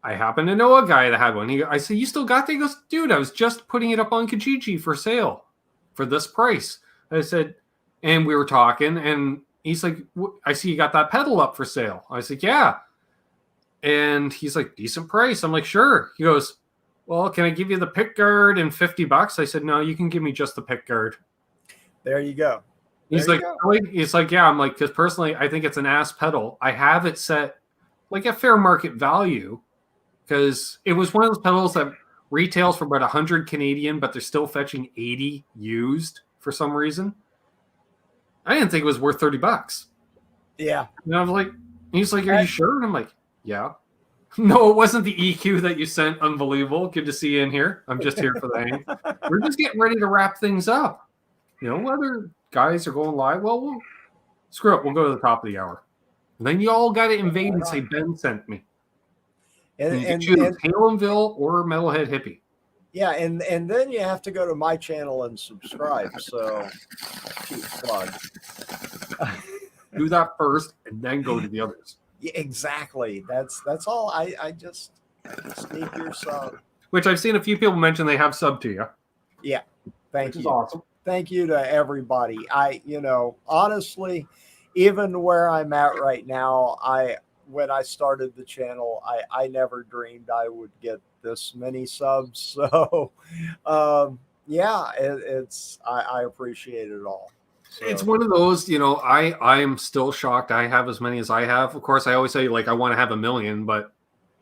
I happen to know a guy that had one. I said, you still got that? He goes, dude, I was just putting it up on Kijiji for sale for this price. I said, and we were talking, and he's like, I see you got that pedal up for sale. I said, yeah. And he's like, decent price. I'm like, sure. He goes, well, can I give you the pick guard and $50? I said, no, you can give me just the pick guard. There you go. He's like, really? He's like, yeah. I'm like, because personally, I think it's an ass pedal. I have it set like a fair market value because it was one of those pedals that retails for about 100 Canadian, but they're still fetching 80 used for some reason. I didn't think it was worth $30. Yeah. And I was like, he's like, are you sure? And I'm like, yeah. No, it wasn't the EQ that you sent. Unbelievable. Good to see you in here. I'm just here for the hang. We're just getting ready to wrap things up. Whether guys are going live, well, screw it. We'll go to the top of the hour. And then you all got to invade and say, Ben sent me. And choose Halenville or Metalhead Hippie. Yeah, and then you have to go to my channel and subscribe. So, cheap plug. Do that first, and then go to the others. Yeah, exactly. That's all. I just need your sub. Which I've seen a few people mention they have sub to you. Yeah, thank you. Which is awesome. Thank you to everybody. Honestly, even where I'm at right now, when I started the channel, I never dreamed I would get this many subs. So, yeah, I appreciate it all. So. It's one of those, I am still shocked I have as many as I have. Of course, I always say, like, I want to have 1 million, but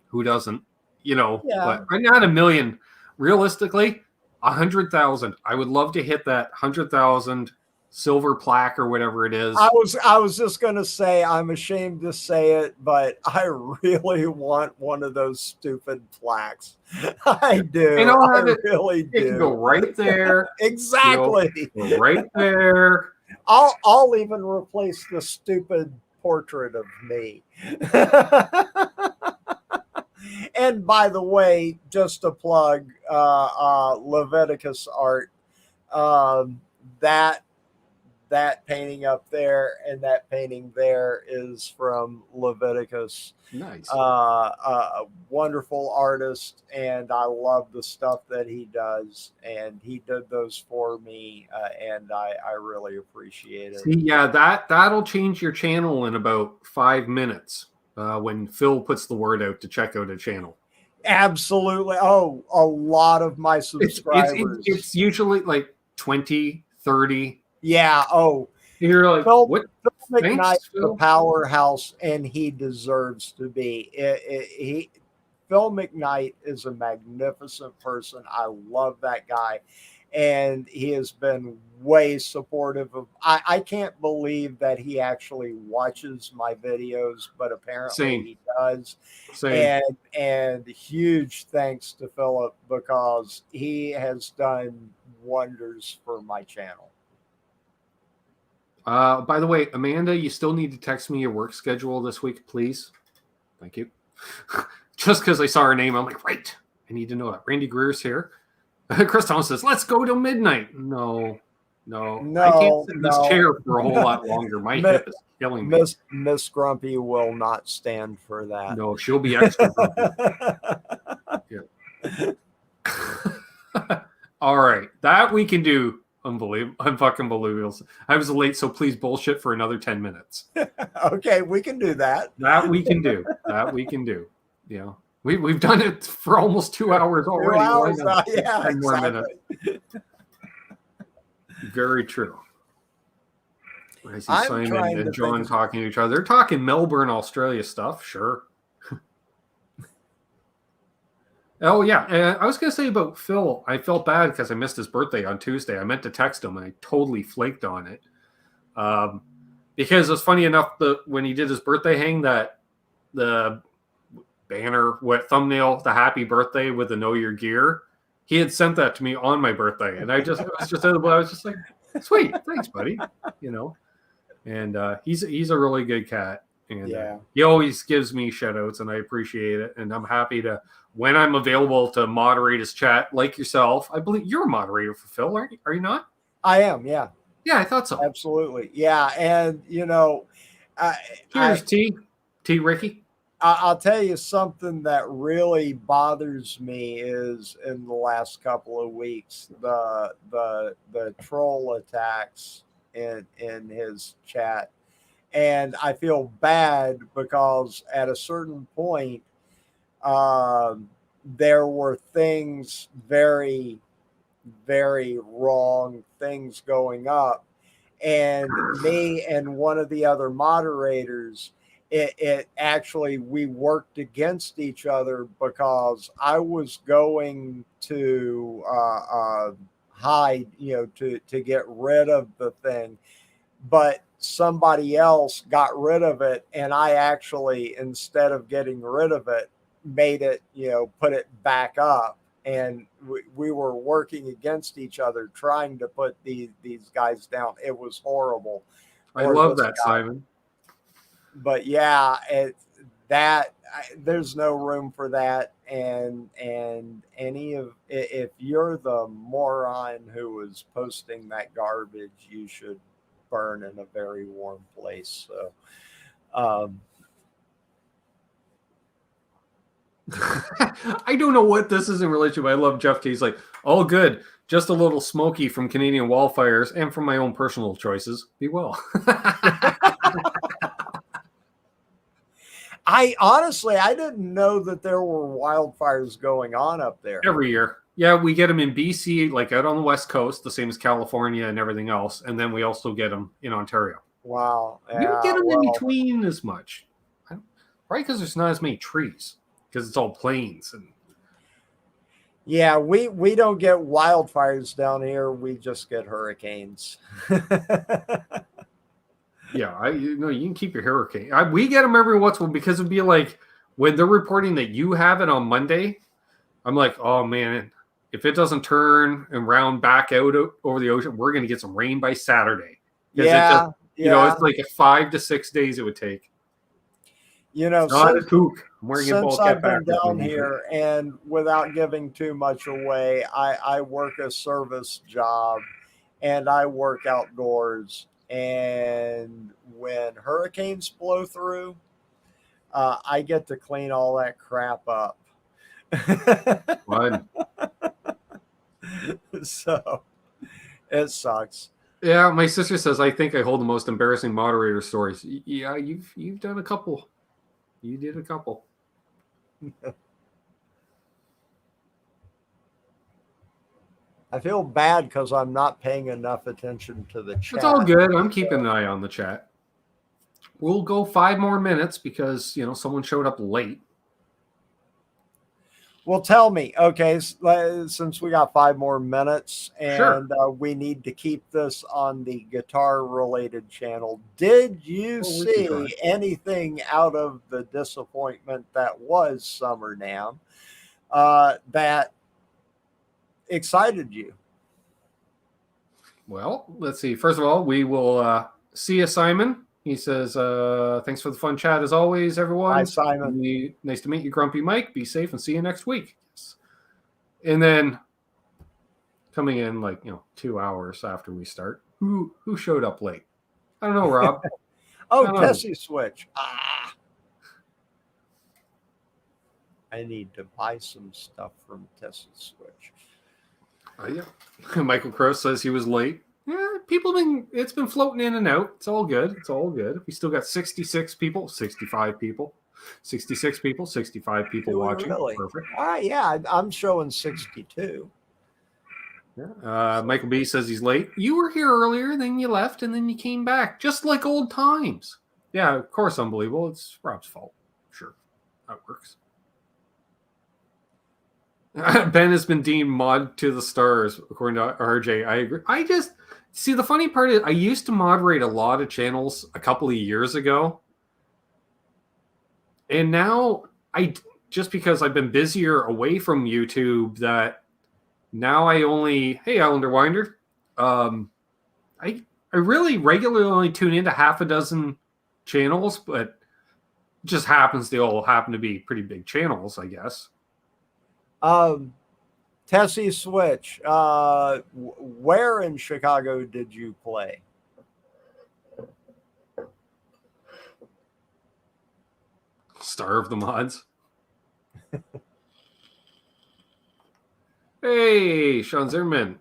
who doesn't? Yeah. But I'm not 1 million. Realistically, 100,000. I would love to hit that 100,000 silver plaque or whatever it is. I was just going to say, I'm ashamed to say it, but I really want one of those stupid plaques. I do. And I really do. It can go right there. Exactly. Go right there. I'll even replace the stupid portrait of me. And by the way, just to plug Leviticus art, that painting up there and that painting there is from Leviticus. Nice. A wonderful artist, and I love the stuff that he does. And he did those for me, and I really appreciate it. See, yeah, that'll change your channel in about 5 minutes when Phil puts the word out to check out a channel. Absolutely. Oh, a lot of my subscribers. It's usually like 20, 30. Yeah. Oh, you're like, what? Phil McKnight's a powerhouse, and he deserves to be. Phil McKnight is a magnificent person. I love that guy, and he has been way supportive of. I can't believe that he actually watches my videos, but apparently he does. Same. And huge thanks to Philip, because he has done wonders for my channel. By the way, Amanda, you still need to text me your work schedule this week, please. Thank you. Just because I saw her name, I'm like, right, I need to know that. Randy Greer's here. Chris Thomas says, let's go till midnight. No. I can't sit in this chair for a whole lot longer. My hip is killing me. Miss Grumpy will not stand for that. No, she'll be extra grumpy. All right. That we can do. Unbelievable. I'm fucking believable. I was late, so please bullshit for another 10 minutes. Okay, we can do that. That we can do. Yeah. We've done it for almost 2 hours already. 2 hours, yeah, 10 more exactly. minutes. Very true. I see Simon and John talking to each other. They're talking Melbourne, Australia stuff. Sure. Oh, yeah. I was going to say about Phil, I felt bad because I missed his birthday on Tuesday. I meant to text him, and I totally flaked on it. Because it was funny enough that when he did his birthday hang, that the banner, thumbnail, the happy birthday with the Know Your Gear, he had sent that to me on my birthday. And I was just like, sweet, thanks, buddy. And he's a really good cat. And he always gives me shout outs, and I appreciate it. And I'm happy to, when I'm available, to moderate his chat like yourself. I believe you're a moderator for Phil, aren't you? Are you not? I am, yeah. Yeah, I thought so. Absolutely. Yeah. And, cheers, T. Ricky. I'll tell you something that really bothers me is in the last couple of weeks, the troll attacks in his chat. And I feel bad because at a certain point, there were things, very, very wrong things going up. And me and one of the other moderators, it actually, we worked against each other because I was going to hide, to get rid of the thing. But somebody else got rid of it, and I actually, instead of getting rid of it, made it, put it back up. And we were working against each other, trying to put these guys down. It was horrible. I love that, Simon. But yeah, there's no room for that. And if you're the moron who was posting that garbage, you should burn in a very warm place. So, I don't know what this is in relation to. I love Jeff T. He's like, all good. Just a little smoky from Canadian wildfires and from my own personal choices. Be well. I didn't know that there were wildfires going on up there. Every year. Yeah, we get them in BC, like out on the West Coast, the same as California and everything else. And then we also get them in Ontario. Wow. We don't get them in between as much. Right, because there's not as many trees. Because it's all plains. And yeah, we don't get wildfires down here. We just get hurricanes. Yeah, you can keep your hurricane. We get them every once in a while because it'd be like when they're reporting that you have it on Monday. I'm like, oh man, if it doesn't turn and round back out over the ocean, we're gonna get some rain by Saturday. Yeah, it's like 5 to 6 days it would take. Since I've been down here, and without giving too much away, I work a service job, and I work outdoors. And when hurricanes blow through, I get to clean all that crap up. So it sucks. Yeah, my sister says I think I hold the most embarrassing moderator stories. Yeah, you've done a couple. You did a couple. I feel bad because I'm not paying enough attention to the chat. It's all good. I'm keeping an eye on the chat. We'll go 5 more minutes because, someone showed up late. Well, tell me, okay, since we got 5 more minutes and we need to keep this on the guitar-related channel, did you see anything out of the disappointment that was Summer NAMM that excited you? Well, let's see. First of all, we will see you, Simon. He says, thanks for the fun chat as always, everyone. Hi, Simon. Nice to meet you, Grumpy Mike. Be safe and see you next week. And then coming in 2 hours after we start, who showed up late? I don't know, Rob. Tesi Switch. I need to buy some stuff from Tesi Switch. Yeah. Michael Crow says he was late. Yeah, it's been floating in and out. It's all good. It's all good. We still got 66 people, 65 people, 66 people, 65 people watching. Really? Perfect. Yeah, I'm showing 62. Yeah. Michael B says he's late. You were here earlier, then you left, and then you came back. Just like old times. Yeah, of course, unbelievable. It's Rob's fault. Sure. That works. Ben has been deemed mod to the stars, according to RJ. I agree. I just see the funny part is I used to moderate a lot of channels a couple of years ago. And now just because I've been busier away from YouTube, that now I only, hey, Islander Winder, I really regularly only tune into half a dozen channels, but it just happens they all happen to be pretty big channels, I guess. Tesi Switch, where in Chicago did you play? Star of the mods. Hey, Sean Zimmerman.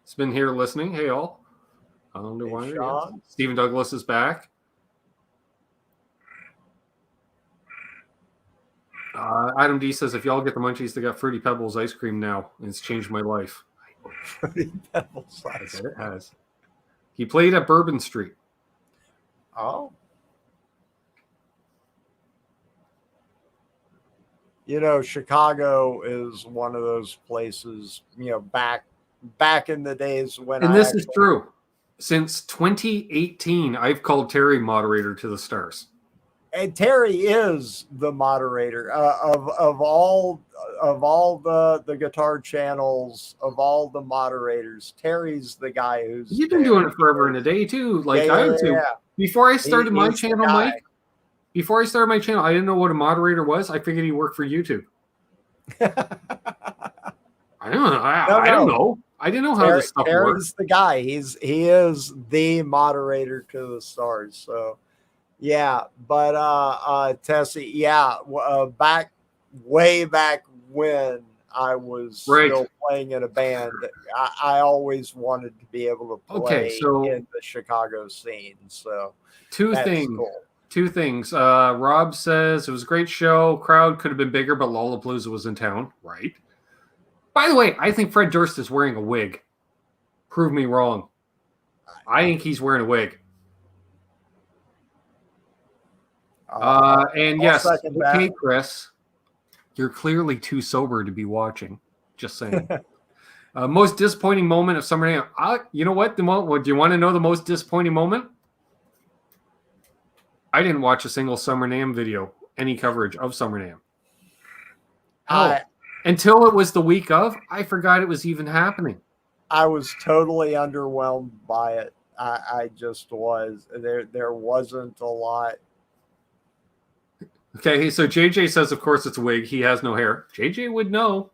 He's been here listening. Hey, all. Sean. Stephen Douglas is back. Adam D says, if y'all get the munchies, they got Fruity Pebbles ice cream now, and it's changed my life. Fruity Pebbles ice cream. It has. He played at Bourbon Street. Oh. Chicago is one of those places, back in the days when this is true. Since 2018, I've called Terry moderator to the stars. And Terry is the moderator of all the guitar channels, of all the moderators. Terry's the guy who's. You've been doing it forever and a day too. Before I started my channel, Mike. before I started my channel, I didn't know what a moderator was. I figured he worked for YouTube. I don't know. I don't know. I didn't know how this stuff Terry's works. the guy. He is the moderator to the stars. So yeah, but Tesi, yeah, way back when I was still playing in a band, I always wanted to be able to play in the Chicago scene. So two things. Rob says it was a great show. Crowd could have been bigger, but Lollapalooza was in town. Right. By the way, I think Fred Durst is wearing a wig. Prove me wrong. I think he's wearing a wig. And yes, okay, Chris, you're clearly too sober to be watching. Just saying. Most disappointing moment of Summer Jam. You know what? Do you want to know the most disappointing moment? I didn't watch a single Summer Jam video, any coverage of Summer Jam. Until it was the week of, I forgot it was even happening. I was totally underwhelmed by it. I just was. There wasn't a lot. Okay, so JJ says, of course, it's a wig. He has no hair. JJ would know.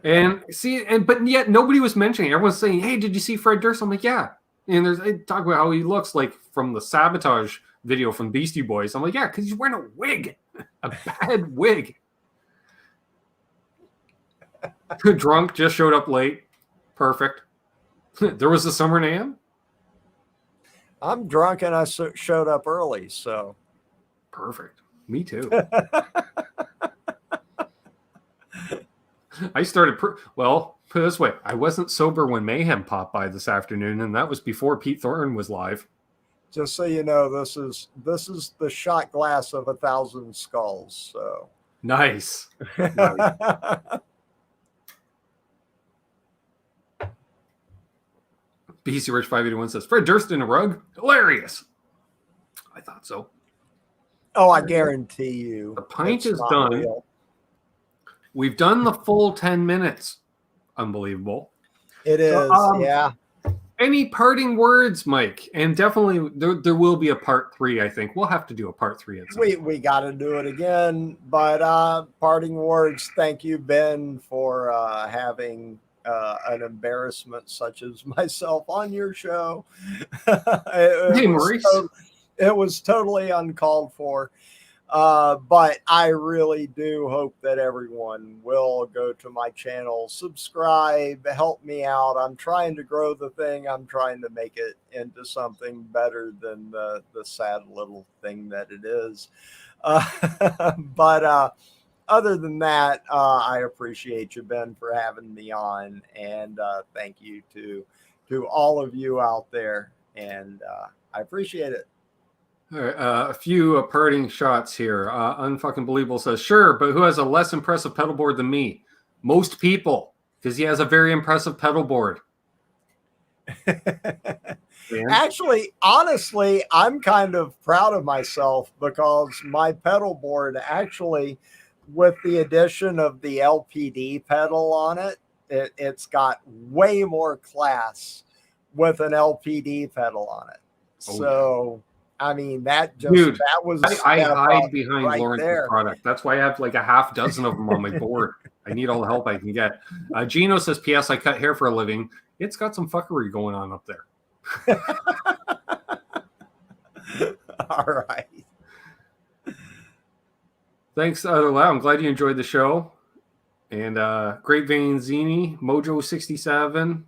But yet nobody was mentioning it. Everyone's saying, hey, did you see Fred Durst? I'm like, yeah. And they talk about how he looks like from the Sabotage video from Beastie Boys. I'm like, yeah, because he's wearing a wig. A bad wig. Drunk, just showed up late. Perfect. There was a Summer Jam. I'm drunk and I showed up early, so. Perfect. Me too. I started, put it this way. I wasn't sober when Mayhem popped by this afternoon, and that was before Pete Thorne was live. Just so you know, this is the shot glass of 1,000 skulls. So nice. BC Rich 581 says, Fred Durst in a rug? Hilarious. I thought so. Oh, I guarantee you. The pint is done. Real. We've done the full 10 minutes. Unbelievable. It is, yeah. Any parting words, Mike? And definitely there will be a part 3, I think. We'll have to do a part 3 at some point. We got to do it again. But parting words, thank you, Ben, for having an embarrassment such as myself on your show. Hey, Maurice. It was totally uncalled for. But I really do hope that everyone will go to my channel, subscribe, help me out. I'm trying to grow the thing. I'm trying to make it into something better than the sad little thing that it is. But other than that, I appreciate you, Ben, for having me on. And thank you to all of you out there. And I appreciate it. All right, a few parting shots here. Unfucking Believable says, sure, but who has a less impressive pedal board than me? Most people, because he has a very impressive pedal board. Actually, honestly, I'm kind of proud of myself because my pedal board actually, with the addition of the LPD pedal on it, it's got way more class with an LPD pedal on it. Oh, so... Yeah. I mean, that was I hide behind right Lawrence's there. Product. That's why I have like a half dozen of them on my board. I need all the help I can get. Gino says, P.S. I cut hair for a living. It's got some fuckery going on up there. All right. Thanks, I'm glad you enjoyed the show. And Great Vein Zini, Mojo 67.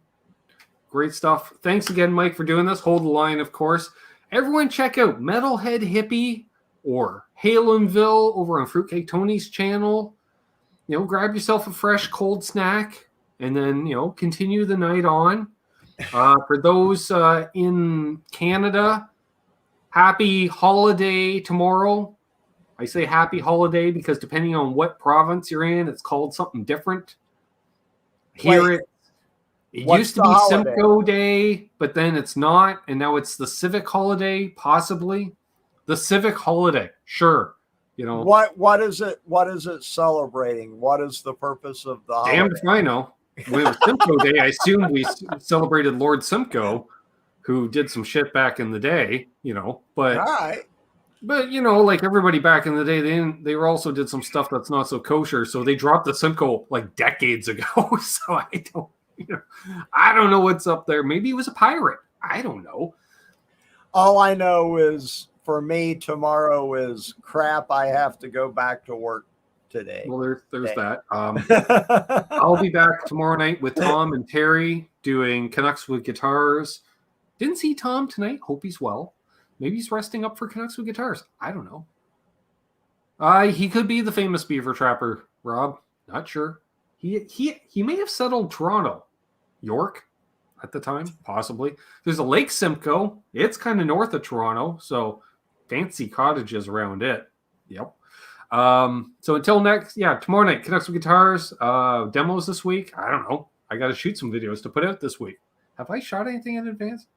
Great stuff. Thanks again, Mike, for doing this. Hold the line, of course. Everyone check out Metalhead Hippie or Halenville over on Fruitcake Tony's channel. You know, grab yourself a fresh cold snack and then, you know, continue the night on. For those in Canada, happy holiday tomorrow. I say happy holiday because depending on what province you're in, it's called something different. Here it used to be Simcoe Day, but then it's not, and now it's the civic holiday, possibly. The civic holiday, sure. You know what is it? What is it celebrating? What is the purpose of the holiday? Damned if I know. With Simcoe Day, I assume we celebrated Lord Simcoe, who did some shit back in the day, you know. But all right. But like everybody back in the day, they also did some stuff that's not so kosher. So they dropped the Simcoe like decades ago. So I don't know what's up there. Maybe he was a pirate. I don't know. All I know is for me, tomorrow is crap. I have to go back to work today. Well, there's that. I'll be back tomorrow night with Tom and Terry doing Canucks with Guitars. Didn't see Tom tonight. Hope he's well. Maybe he's resting up for Canucks with Guitars. I don't know. He could be the famous beaver trapper, Rob. Not sure. He may have settled Toronto, York, at the time, possibly. There's a Lake Simcoe. It's kind of north of Toronto, so fancy cottages around it. Yep. So until tomorrow night, Canucks with Guitars, demos this week. I don't know. I got to shoot some videos to put out this week. Have I shot anything in advance?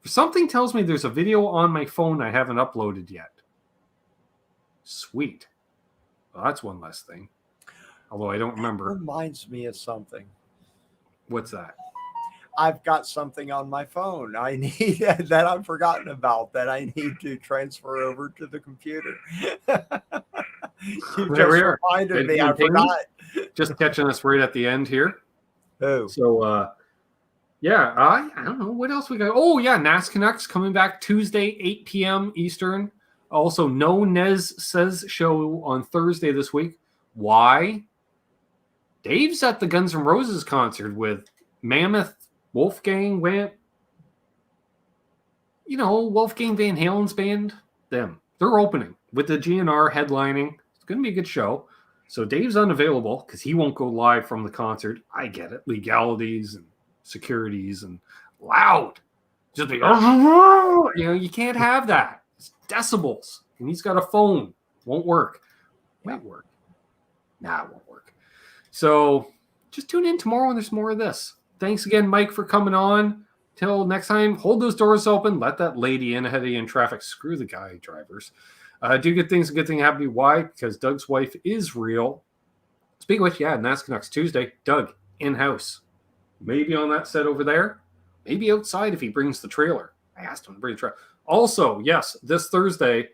Something tells me there's a video on my phone I haven't uploaded yet. Sweet. Well, that's one less thing. Although I don't remember. It reminds me of something. What's that? I've got something on my phone I need that I've forgotten about that I need to transfer over to the computer. You There we are. reminded me. I forgot. Just catching us right at the end here. Oh. So, I don't know. What else we got? Oh, yeah, NASCAR coming back Tuesday, 8 p.m. Eastern. Also, no Nez Says show on Thursday this week. Why? Dave's at the Guns N' Roses concert with Mammoth, Wolfgang Wolfgang Van Halen's band. Them. They're opening with the GNR headlining. It's going to be a good show. So Dave's unavailable because he won't go live from the concert. I get it. Legalities and securities and loud. Just be, you can't have that. It's decibels. And he's got a phone. Won't work. Might work. Nah, it won't work. So just tune in tomorrow when there's more of this. Thanks again, Mike, for coming on. Till next time, hold those doors open. Let that lady in ahead of you in traffic. Screw the guy drivers. Do good things. A good thing happen to you. Why? Because Doug's wife is real. Speaking of which, NASCAR next Tuesday. Doug, in-house. Maybe on that set over there. Maybe outside if he brings the trailer. I asked him to bring the trailer. Also, yes, this Thursday,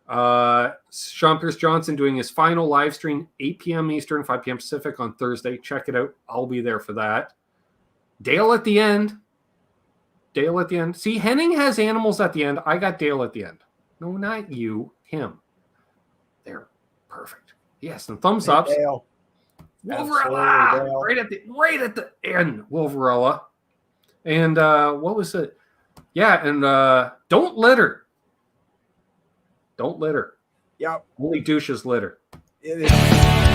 Sean Pierce Johnson doing his final live stream, 8 p.m. Eastern, 5 p.m. Pacific on Thursday. Check it out. I'll be there for that. Dale at the end. See, Henning has animals at the end. I got Dale at the end. No, not you. Him. They're perfect. Yes, and thumbs ups. Dale. Wolverella. Right at the end. Wolverella. And what was it? Yeah, and don't litter. Don't litter. Yep. Only douches litter. It is.